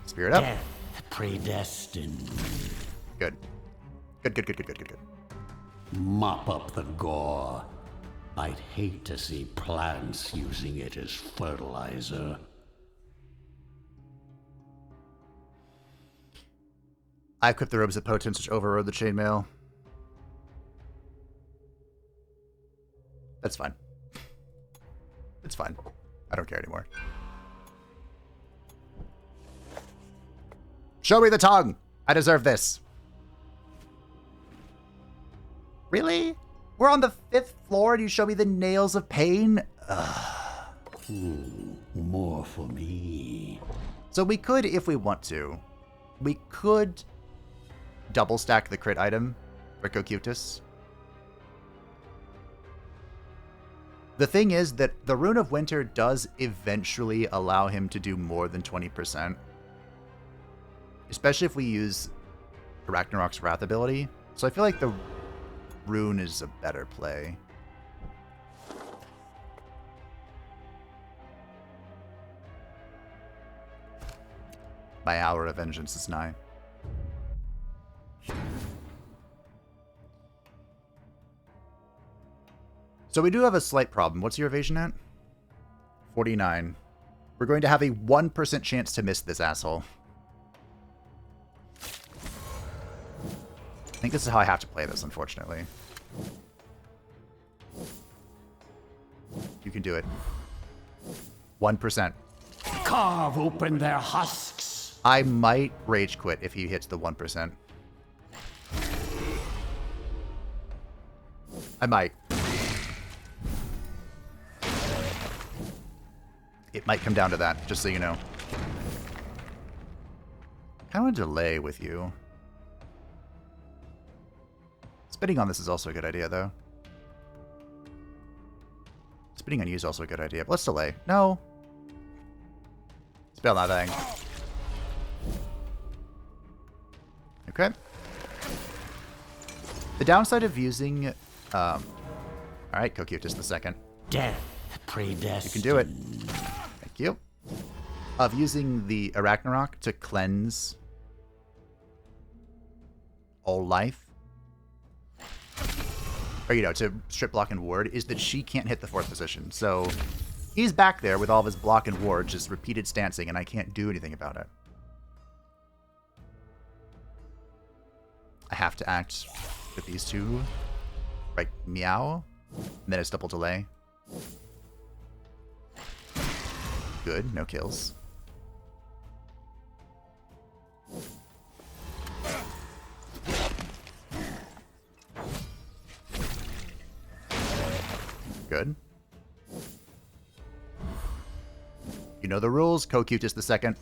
Spirit up. Death predestined. Good. Good. Mop up the gore. I'd hate to see plants using it as fertilizer. I equipped the Robes of Potence, which overrode the chainmail. That's fine. It's fine. I don't care anymore. Show me the tongue! I deserve this. Really? We're on the 5th floor and you show me the nails of pain? More for me. So we could, if we want to, we could double stack the crit item for Gokutus. The thing is that the Rune of Winter does eventually allow him to do more than 20%. Especially if we use Ragnarok's Wrath ability. So I feel like the Rune is a better play. My hour of vengeance is nigh. So we do have a slight problem. What's your evasion at? 49. We're going to have a 1% chance to miss this asshole. I think this is how I have to play this, unfortunately. You can do it. 1%. Carve open their husks. I might rage quit if he hits the 1%. I might. It might come down to that, just so you know. I want to delay with you. Spitting on this is also a good idea, though. Spinning on you is also a good idea, but let's delay. No. Spell that thing. Okay. The downside of using... Alright, Cocytus the second. Death predestined. You can do it. Thank you. Of using the Arachnarok to cleanse all life. Or, you know, to strip, block, and ward, is that she can't hit the 4th position. So, he's back there with all of his block and ward, just repeated stancing, and I can't do anything about it. I have to act with these two. Right, meow. And then it's double delay. Good, no kills. Good. You know the rules, Cocytus the second.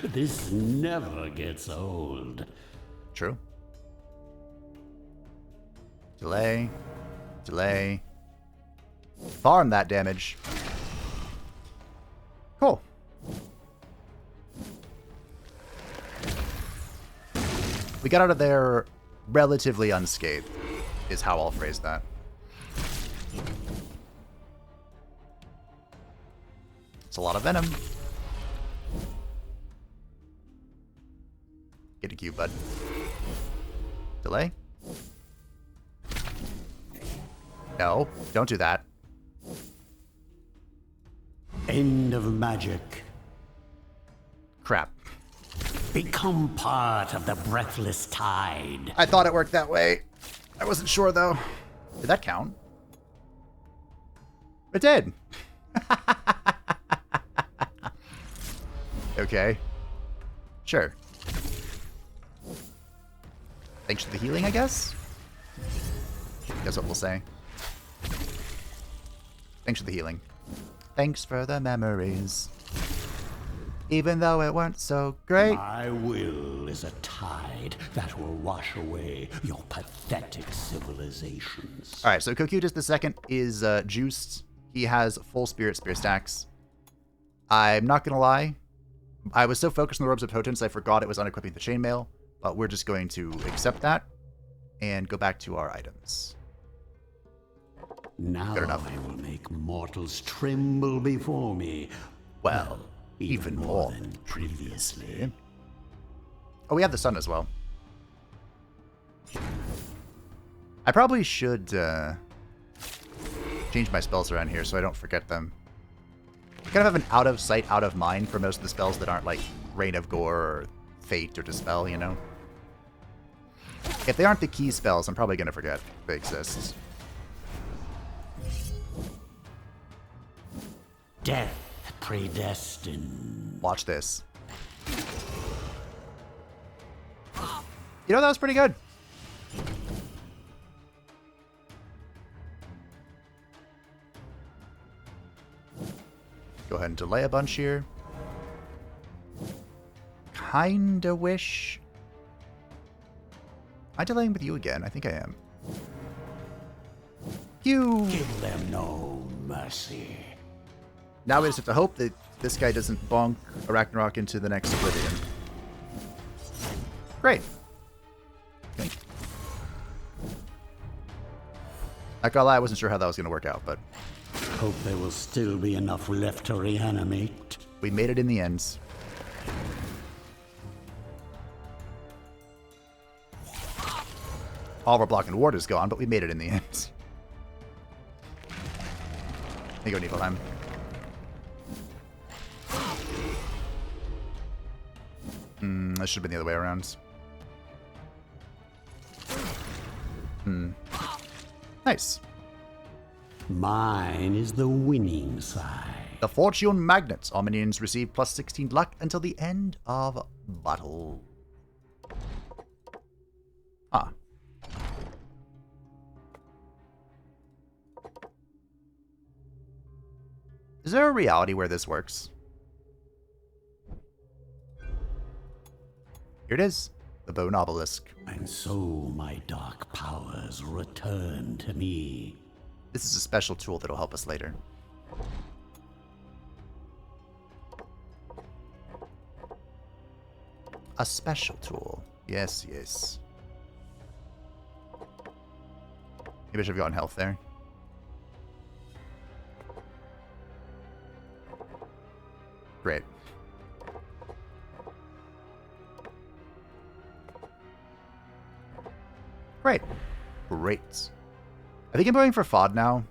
This never gets old. True. Delay. Delay. Farm that damage. Cool. We got out of there relatively unscathed, is how I'll phrase that. It's a lot of venom. Get a cube, bud. Delay. No, don't do that. End of magic. Crap. Become part of the breathless tide. I thought it worked that way. I wasn't sure, though. Did that count? It did. Okay. Sure. Thanks for the healing, I guess? That's what we'll say. Thanks for the healing. Thanks for the memories. Even though it weren't so great. My will is a tide that will wash away your pathetic civilizations. Alright, so Cocytus the second is juiced. He has full spirit spear stacks. I'm not gonna lie. I was so focused on the Robes of Potence, I forgot it was unequipping the chainmail. But we're just going to accept that and go back to our items. Now I will make mortals tremble before me. Well, even more than previously. Oh, we have the sun as well. I probably should change my spells around here so I don't forget them. I kind of have an out of sight, out of mind for most of the spells that aren't like Rain of Gore or Fate or Dispel, you know? If they aren't the key spells, I'm probably going to forget they exist. Death predestined. Watch this. You know, that was pretty good. Go ahead and delay a bunch here. Kinda wish... Am I delaying with you again? I think I am. You. Give them no mercy. Now we just have to hope that this guy doesn't bonk Arachnarok into the next Oblivion. Great. Okay. Not gonna lie, I wasn't sure how that was gonna work out, but... Hope there will still be enough left to reanimate. We made it in the end. All of our block and ward is gone, but we made it in the end. There you go, Niflheim. This should have been the other way around. Nice. Mine is the winning side. The Fortune Magnets. All minions receive plus 16 luck until the end of battle. Ah. Is there a reality where this works? Here it is. The Bone Obelisk. And so my dark powers return to me. This is a special tool that'll help us later. A special tool. Yes, yes. Maybe I should have gotten health there. Great. Great. Great. I think I'm going for FOD now.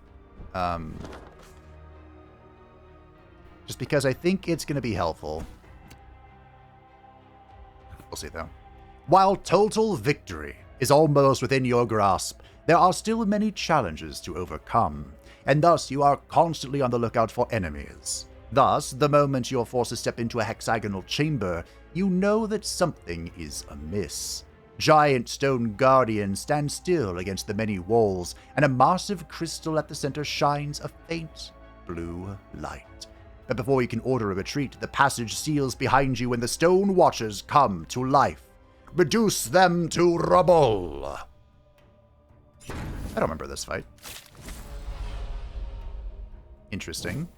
Just because I think it's going to be helpful. We'll see, though. While total victory is almost within your grasp, there are still many challenges to overcome, and thus you are constantly on the lookout for enemies. Thus, the moment your forces step into a hexagonal chamber, you know that something is amiss. Giant stone guardians stand still against the many walls, and a massive crystal at the center shines a faint blue light. But before you can order a retreat, the passage seals behind you and the stone watchers come to life. Reduce them to rubble! I don't remember this fight. Interesting.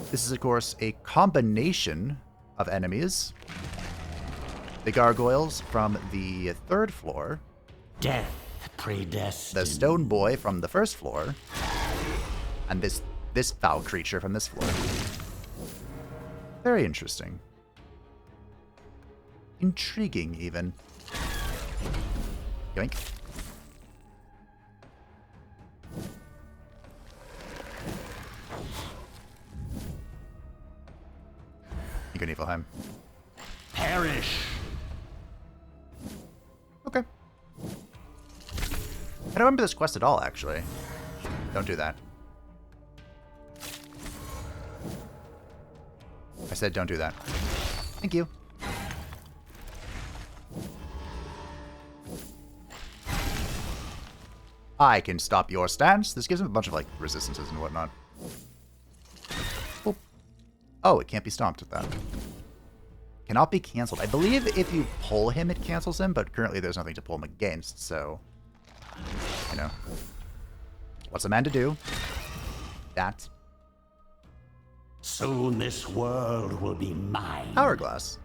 This is, of course, a combination of enemies. The gargoyles from the 3rd floor. Death predestined. The stone boy from the 1st floor. And this foul creature from this floor. Very interesting. Intriguing, even. Yoink. You can Niflheim. Perish. Okay. I don't remember this quest at all, actually. Don't do that. I said don't do that. Thank you. I can stop your stance. This gives him a bunch of, like, resistances and whatnot. Oh, oh, it can't be stomped with that. Cannot be cancelled. I believe if you pull him, it cancels him, but currently there's nothing to pull him against, so... You know. What's a man to do? That. Soon this world will be mine. Hourglass.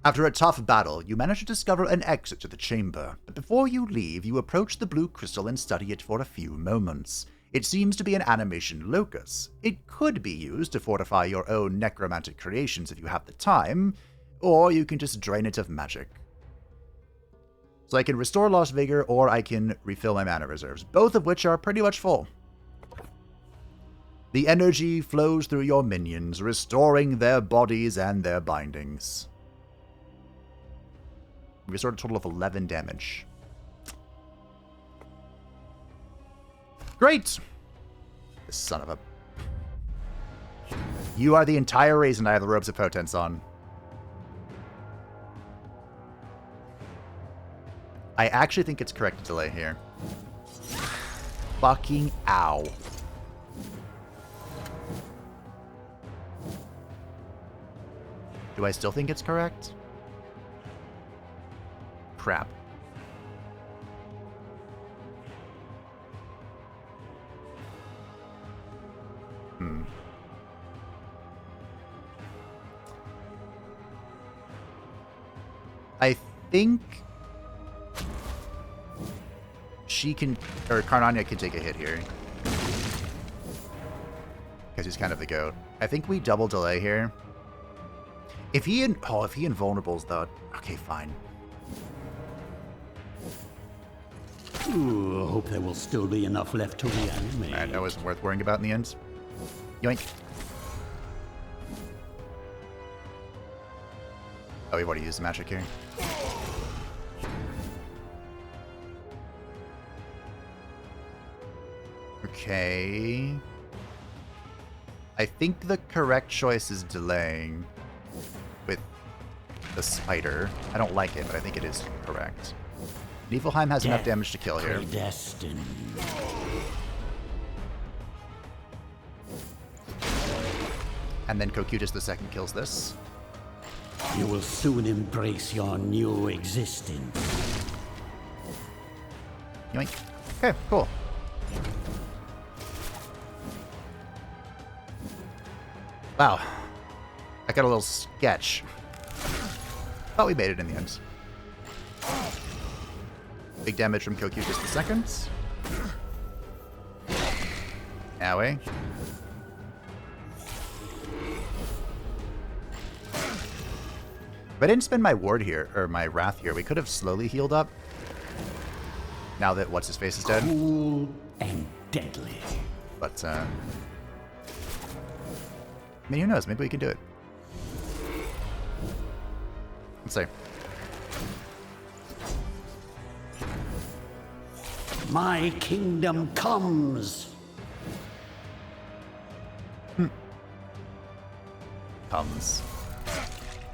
After a tough battle, you manage to discover an exit to the chamber, but before you leave, you approach the blue crystal and study it for a few moments. It seems to be an animation locus. It could be used to fortify your own necromantic creations if you have the time, or you can just drain it of magic. So I can restore lost vigor, or I can refill my mana reserves, both of which are pretty much full. The energy flows through your minions, restoring their bodies and their bindings. We restored a total of 11 damage. Great! This son of a... You are the entire reason I have the Robes of Potence on. I actually think it's correct to delay here. Fucking ow. Do I still think it's correct? Crap. I think she can, or Karnania can take a hit here. Because he's kind of the goat. I think we double delay here. If he invulnerables though, okay, fine. Ooh, I hope there will still be enough left to reanimate. Alright, that wasn't worth worrying about in the end. Yoink. Oh, we've already used the magic here. Okay. I think the correct choice is delaying with the spider. I don't like it, but I think it is correct. Niflheim has enough damage to kill here. Predestined. And then Cocytus II kills this. You will soon embrace your new existence. Yoink. Okay, cool. Wow. I got a little sketch. Thought we made it in the end. Big damage from Kokyu just a second. Owie. If I didn't spend my ward here, or my wrath here, we could have slowly healed up. Now that what's-his-face is dead. Cool and deadly. But, I mean, who knows? Maybe we can do it. Let's see. My kingdom comes. Comes.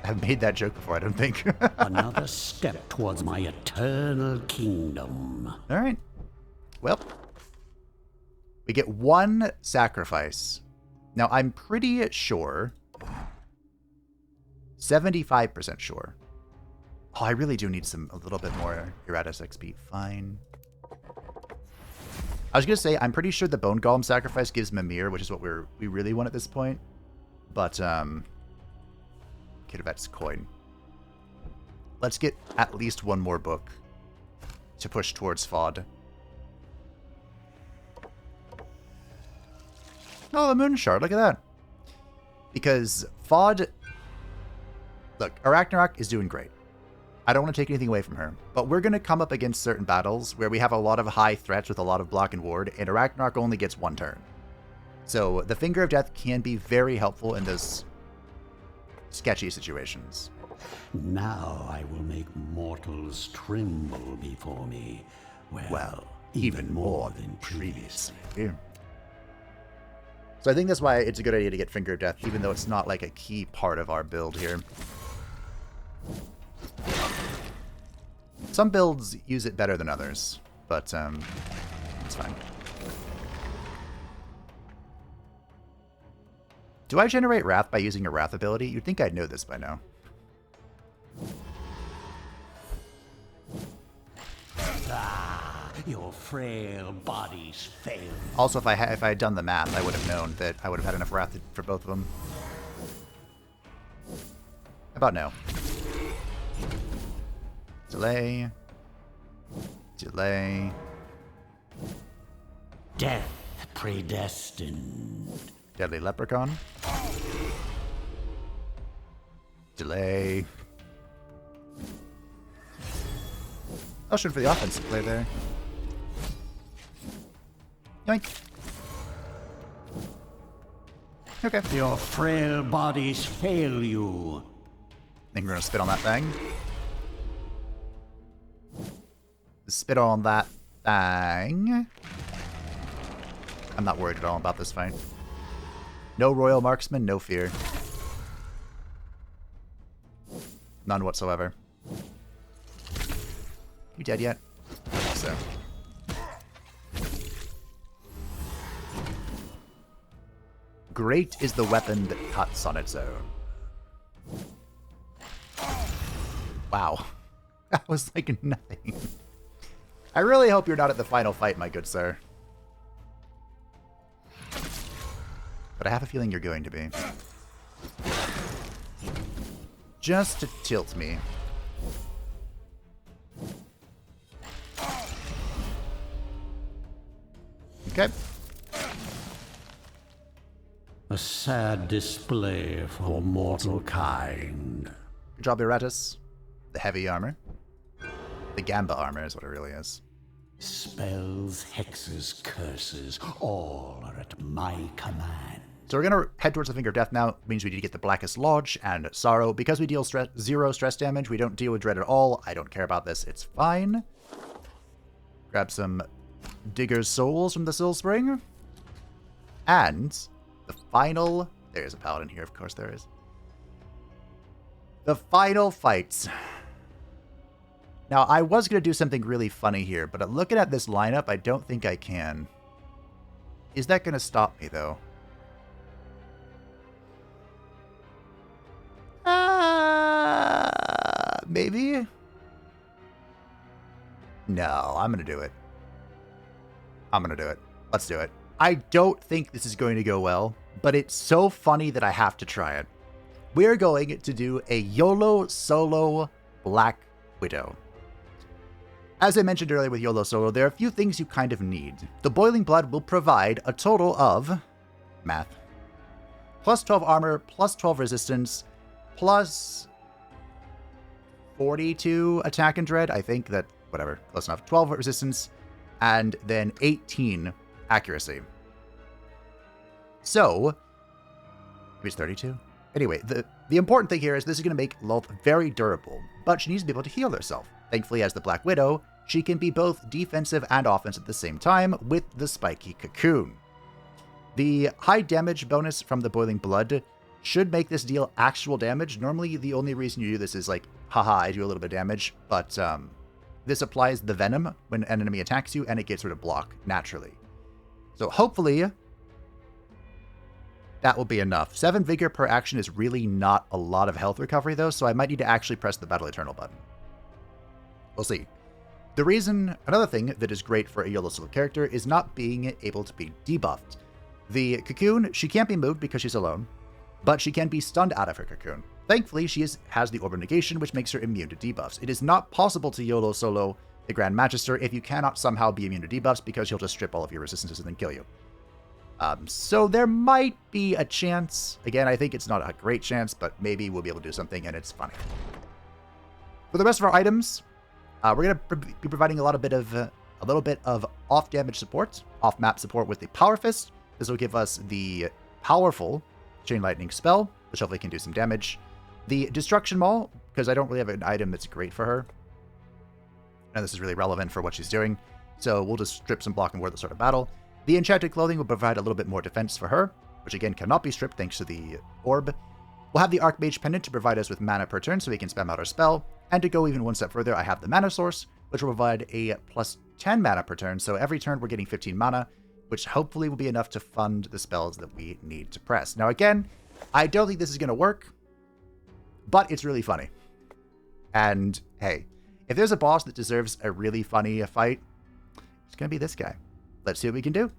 I've made that joke before, I don't think. Another step towards my eternal kingdom. All right. Well, we get one sacrifice. Now, I'm pretty sure, 75% sure. Oh, I really do need a little bit more Iratus XP. Fine. I was going to say, I'm pretty sure the Bone Golem sacrifice gives Mimir, which is what we really want at this point. But, Kidvet's coin. Let's get at least one more book to push towards FOD. Oh, the Moon Shard, look at that. Because FOD... Look, Arachnarok is doing great. I don't want to take anything away from her. But we're going to come up against certain battles where we have a lot of high threats with a lot of block and ward, and Arachnarok only gets one turn. So the Finger of Death can be very helpful in those sketchy situations. Now I will make mortals tremble before me. Well, even more than previously. Yeah. So I think that's why it's a good idea to get Finger of Death, even though it's not like a key part of our build here. Some builds use it better than others, but it's fine. Do I generate Wrath by using a Wrath ability? You'd think I'd know this by now. Your frail bodies fail. Also, if I had done the math, I would have known that I would have had enough Wrath for both of them. How about no? Delay. Delay. Death predestined. Deadly Leprechaun. Delay. I'll shoot for the offensive play there. Yoink. Okay. Your frail bodies fail you. I think we're gonna spit on that thing. Spit on that thing. I'm not worried at all about this fight. No Royal Marksman, no fear. None whatsoever. You dead yet? I think so. Great is the weapon that cuts on its own. Wow. That was like nothing. I really hope you're not at the final fight, my good sir. But I have a feeling you're going to be. Just to tilt me. Okay. A sad display for mortal kind. Good job, Iratus. The heavy armor. The Gamba armor is what it really is. Spells, hexes, curses, all are at my command. So we're going to head towards the Finger of Death now. It means we need to get the Blackest Lodge and Sorrow. Because we deal 0 stress damage, we don't deal with Dread at all. I don't care about this. It's fine. Grab some Digger's Souls from the Sill Spring. And the final... There's a Paladin here, of course there is. The final fight. Now, I was going to do something really funny here, but looking at this lineup, I don't think I can. Is that going to stop me, though? Maybe? No, I'm going to do it. I'm going to do it. Let's do it. I don't think this is going to go well, but it's so funny that I have to try it. We're going to do a YOLO solo Black Widow. As I mentioned earlier with YOLO solo, there are a few things you kind of need. The Boiling Blood will provide a total of... math. Plus 12 armor, plus 12 resistance, plus 42 attack and dread. I think that, whatever, close enough. 12 resistance, and then 18 accuracy. So, maybe it's 32? Anyway, the important thing here is this is going to make Lolth very durable, but she needs to be able to heal herself. Thankfully, as the Black Widow, she can be both defensive and offensive at the same time with the spiky cocoon. The high damage bonus from the Boiling Blood should make this deal actual damage. Normally, the only reason you do this is like, haha, I do a little bit of damage, but this applies the Venom when an enemy attacks you, and it gets rid of block naturally. So hopefully, that will be enough. 7 Vigor per action is really not a lot of health recovery, though, so I might need to actually press the Battle Eternal button. We'll see. Another thing that is great for a YOLO solo character is not being able to be debuffed. The cocoon, she can't be moved because she's alone, but she can be stunned out of her cocoon. Thankfully, she has the Orb of Negation, which makes her immune to debuffs. It is not possible to YOLO solo the Grand Magister if you cannot somehow be immune to debuffs, because he'll just strip all of your resistances and then kill you. So there might be a chance. Again, I think it's not a great chance, but maybe we'll be able to do something, and it's funny. For the rest of our items, we're going to be providing a little bit of off-damage support, off-map support with the Power Fist. This will give us the powerful Chain Lightning spell, which hopefully can do some damage. The Destruction Maul, because I don't really have an item that's great for her. And this is really relevant for what she's doing. So we'll just strip some block and ward the Sword of Battle. The Enchanted Clothing will provide a little bit more defense for her, which again cannot be stripped thanks to the Orb. We'll have the Archmage Pendant to provide us with mana per turn so we can spam out our spell. And to go even one step further, I have the Mana Source, which will provide a plus 10 mana per turn. So every turn we're getting 15 mana, which hopefully will be enough to fund the spells that we need to press. Now again, I don't think this is going to work, but it's really funny. And hey, if there's a boss that deserves a really funny fight, it's going to be this guy. Let's see what we can do.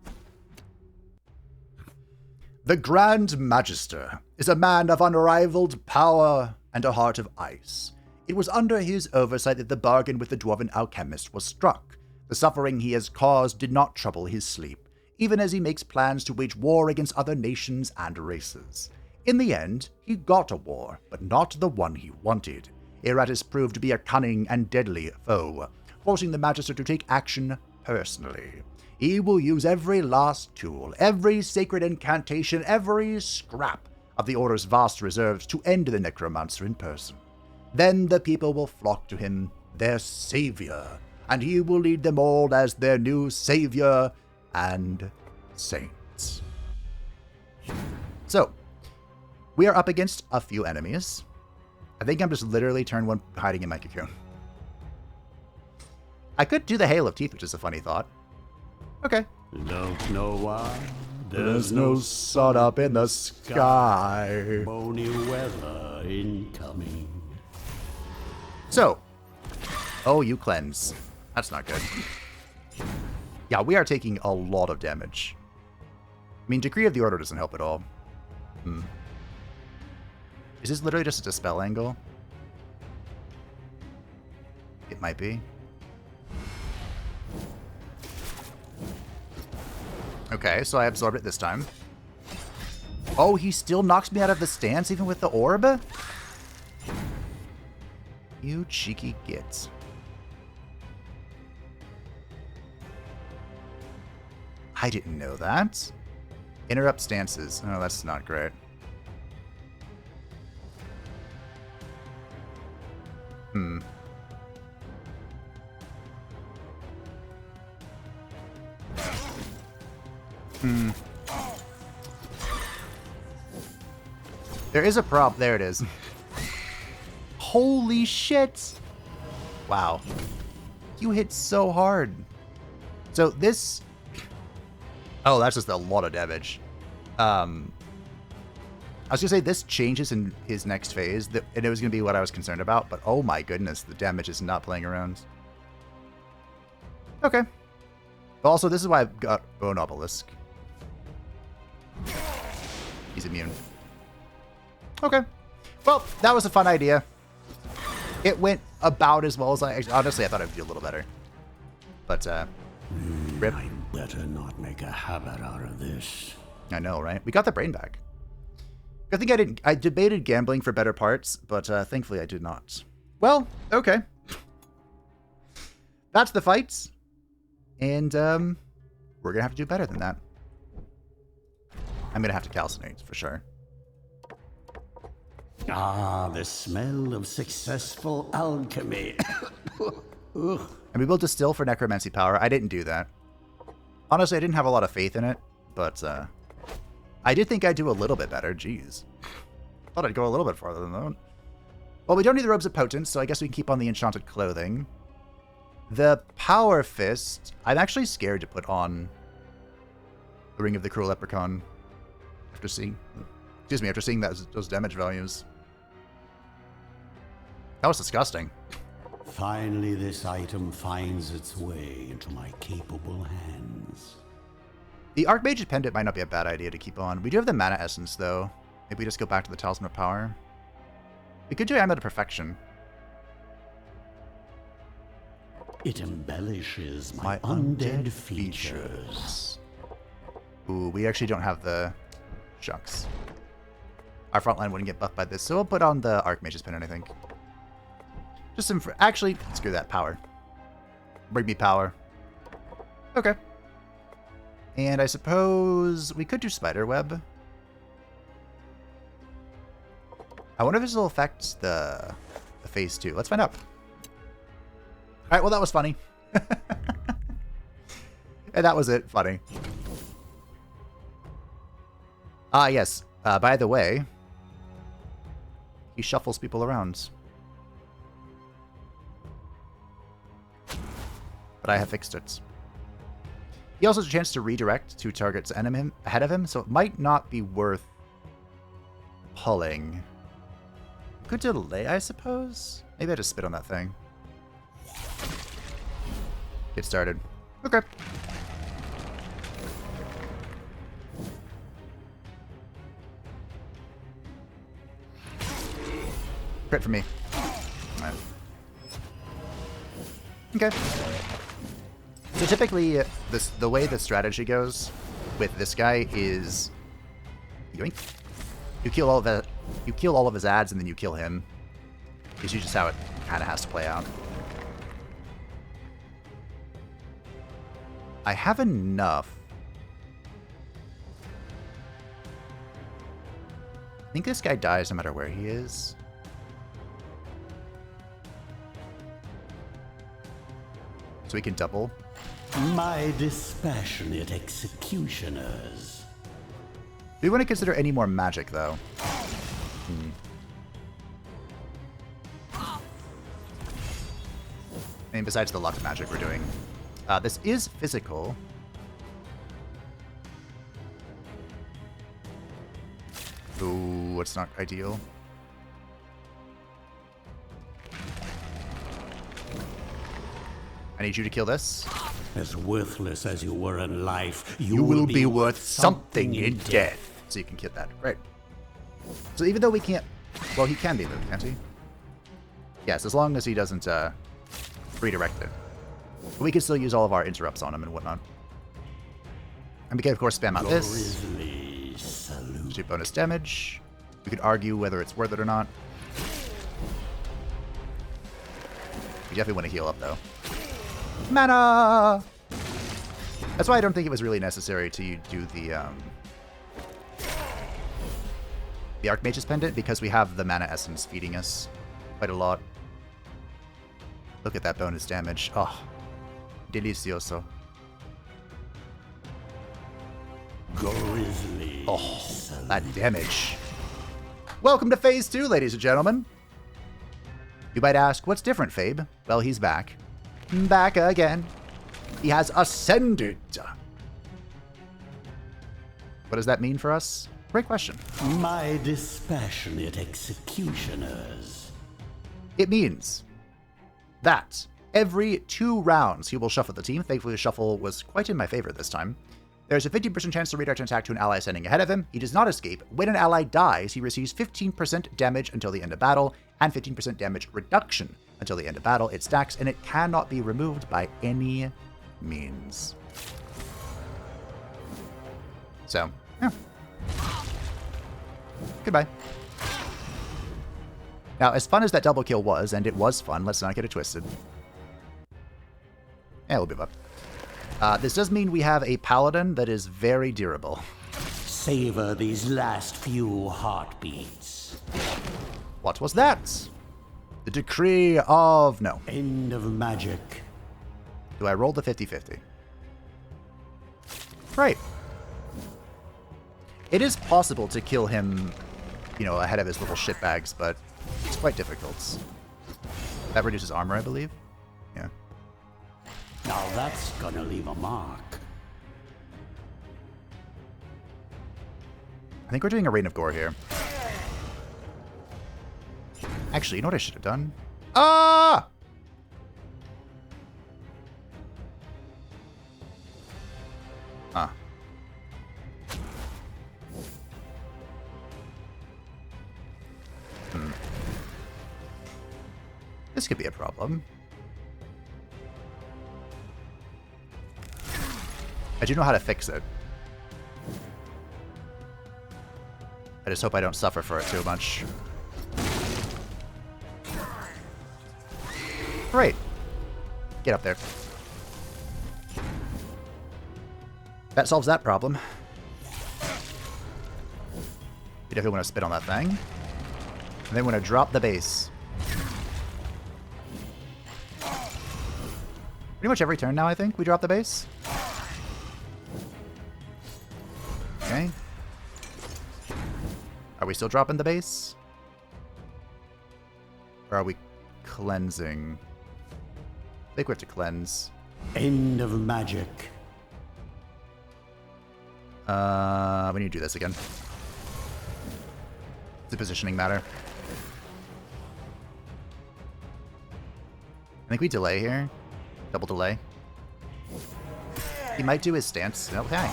The Grand Magister is a man of unrivaled power and a heart of ice. It was under his oversight that the bargain with the Dwarven Alchemist was struck. The suffering he has caused did not trouble his sleep, even as he makes plans to wage war against other nations and races. In the end, he got a war, but not the one he wanted. Iratus proved to be a cunning and deadly foe, forcing the Magister to take action personally. He will use every last tool, every sacred incantation, every scrap of the Order's vast reserves to end the Necromancer in person. Then the people will flock to him, their savior, and he will lead them all as their new savior and saints. So, we are up against a few enemies. I think I'm just literally turn 1 hiding in my cocoon. I could do the Hail of Teeth, which is a funny thought. Okay. Don't know why. There's no sun up in the sky. Bony weather incoming. So. Oh, you cleanse. That's not good. Yeah, we are taking a lot of damage. I mean, Decree of the Order doesn't help at all. Is this literally just a dispel angle? It might be. Okay, so I absorbed it this time. Oh, he still knocks me out of the stance even with the orb? You cheeky gits. I didn't know that. Interrupt stances. Oh, that's not great. There is a prop. There it is. Holy shit. Wow. You hit so hard. So this... Oh, that's just a lot of damage. I was going to say this changes in his next phase, and it was going to be what I was concerned about, but oh my goodness, the damage is not playing around. Okay. But also, this is why I've got Bone Obelisk. He's immune. Okay. Well, that was a fun idea. It went about as well as honestly, I thought I'd do a little better. But, rip. I better not make a habit out of this. I know, right? We got the brain back. Good thing I debated gambling for better parts, but thankfully I did not. Well, okay. That's the fights. And we're going to have to do better than that. I'm going to have to calcinate, for sure. Ah, the smell of successful alchemy. And we will distill for necromancy power. I didn't do that. Honestly, I didn't have a lot of faith in it, but I did think I'd do a little bit better. Jeez. Thought I'd go a little bit farther than that. Well, we don't need the robes of potence, so I guess we can keep on the enchanted clothing. The power fist, I'm actually scared to put on the Ring of the Cruel Leprechaun after seeing those damage values. That was disgusting. Finally, this item finds its way into my capable hands. The Archmage's Pendant might not be a bad idea to keep on. We do have the Mana Essence, though. Maybe we just go back to the Talisman of Power. We could do Amulet of Perfection. It embellishes my undead features. Ooh, we actually don't have the... Shucks. Our front line wouldn't get buffed by this, so we'll put on the Archmage's Pendant, I think. Just some... Actually, screw that. Power. Bring me power. Okay. And I suppose we could do Spiderweb. I wonder if this will affect the phase 2. Let's find out. Alright, well that was funny. And that was it. Funny. Ah, yes. By the way, he shuffles people around. But I have fixed it. He also has a chance to redirect 2 targets ahead of him, so it might not be worth pulling. Good delay, I suppose? Maybe I just spit on that thing. Get started. Okay. Crit for me. Right. Okay. So typically, the way the strategy goes with this guy is you kill all of it. You kill all of his ads and then you kill him. It's just how it kind of has to play out. I have enough. I think this guy dies no matter where he is. So we can double. My dispassionate executioners. Do we want to consider any more magic, though? I mean, besides the luck magic we're doing. This is physical. Ooh, it's not ideal. I need you to kill this. As worthless as you were in life, You will be worth something in death. So you can kill that. Right. So even though we can't... Well, he can be moved, can't he? Yes, as long as he doesn't redirect it. But we can still use all of our interrupts on him and whatnot. And we can, of course, spam out this. Do bonus damage. We could argue whether it's worth it or not. We definitely want to heal up, though. Mana! That's why I don't think it was really necessary to do the Archmage's Pendant, because we have the Mana Essence feeding us quite a lot. Look at that bonus damage. Oh, delicioso. Grisly. Oh, that damage. Welcome to Phase 2, ladies and gentlemen. You might ask, what's different, Fabe? Well, he's back. Back again. He has ascended. What does that mean for us? Great question. My dispassionate executioners. It means that Every 2 rounds, he will shuffle the team. Thankfully, the shuffle was quite in my favor this time. There's a 50% chance to redirect an attack to an ally standing ahead of him. He does not escape. When an ally dies, he receives 15% damage until the end of battle, and 15% damage reduction until the end of battle. It stacks, and it cannot be removed by any means. So, yeah. Goodbye. Now, as fun as that double kill was, and it was fun, let's not get it twisted. Yeah, we'll move up. This does mean we have a paladin that is very durable. Savor these last few heartbeats. What was that? The decree of... no. End of magic. Do I roll the 50-50? Right. It is possible to kill him, you know, ahead of his little shitbags, but it's quite difficult. That reduces armor, I believe. Yeah. Now that's gonna leave a mark. I think we're doing a Reign of Gore here. Actually, you know what I should have done? Ah! Huh. This could be a problem. I do know how to fix it. I just hope I don't suffer for it too much. Great. Get up there. That solves that problem. You definitely want to spit on that thing. And then we're going to drop the base. Pretty much every turn now, I think, we drop the base. Okay. Are we still dropping the base? Or are we cleansing? I think we have to cleanse. End of magic. We need to do this again. It's a positioning matter. I think we delay here. Double delay. He might do his stance. Okay.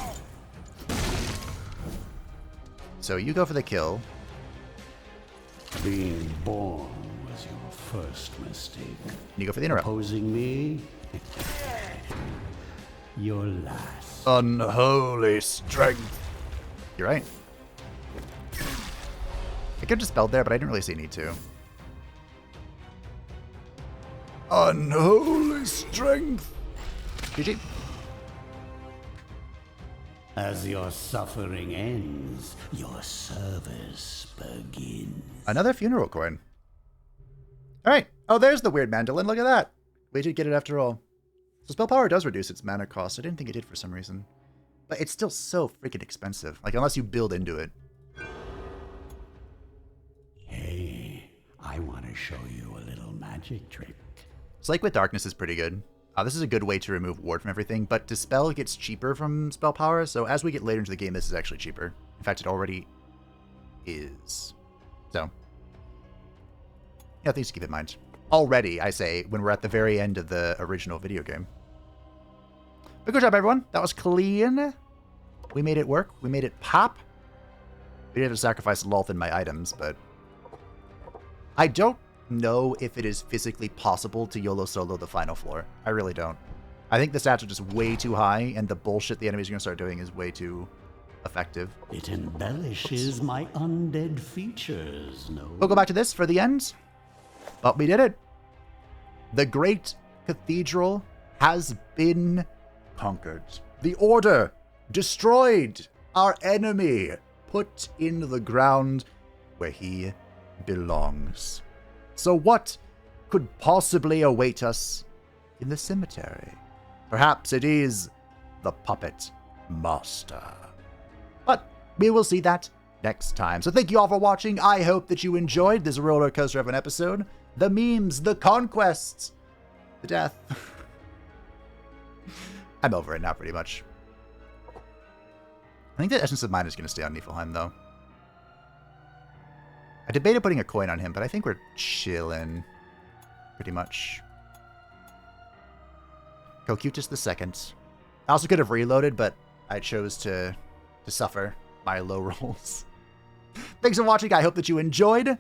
So you go for the kill. Being born was your first mistake. You go for the interrupt. Opposing me? Your last. Unholy strength. You're right. I could have dispelled there, but I didn't really see a need to. Unholy strength. GG. As your suffering ends, your service begins. Another funeral coin. Alright. Oh, there's the weird mandolin. Look at that. We did get it after all. So spell power does reduce its mana cost. I didn't think it did for some reason. But it's still so freaking expensive. Like, unless you build into it. Hey, I want to show you a little magic trick. Slake with Darkness is pretty good. This is a good way to remove ward from everything, but Dispel gets cheaper from spell power, so as we get later into the game, this is actually cheaper. In fact, it already is. So, yeah, things to keep in mind. Already, I say, when we're at the very end of the original video game. But good job, everyone. That was clean. We made it work. We made it pop. We did have to sacrifice Lolth in my items, but I don't know if it is physically possible to YOLO solo the final floor. I really don't. I think the stats are just way too high, and the bullshit the enemies are going to start doing is way too effective. It embellishes my undead features, no? We'll go back to this for the end. But we did it. The great cathedral has been conquered. The order destroyed. Our enemy put in the ground where he belongs. So what could possibly await us in the cemetery? Perhaps it is the Puppet Master. But we will see that next time. So thank you all for watching. I hope that you enjoyed this roller coaster of an episode. The memes, the conquests, the death. I'm over it now, pretty much. I think the Essence of Mine is going to stay on Niflheim, though. I debated putting a coin on him, but I think we're chilling. Pretty much. Cocutus II. I also could have reloaded, but I chose to suffer my low rolls. Thanks for watching. I hope that you enjoyed.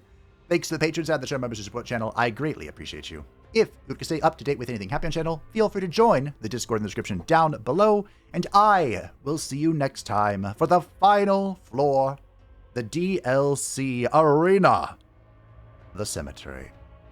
Thanks to the patrons and the channel members who support the channel. I greatly appreciate you. If you would like to stay up to date with anything happening on the channel, feel free to join the Discord in the description down below. And I will see you next time for the final floor, the DLC Arena, the Cemetery.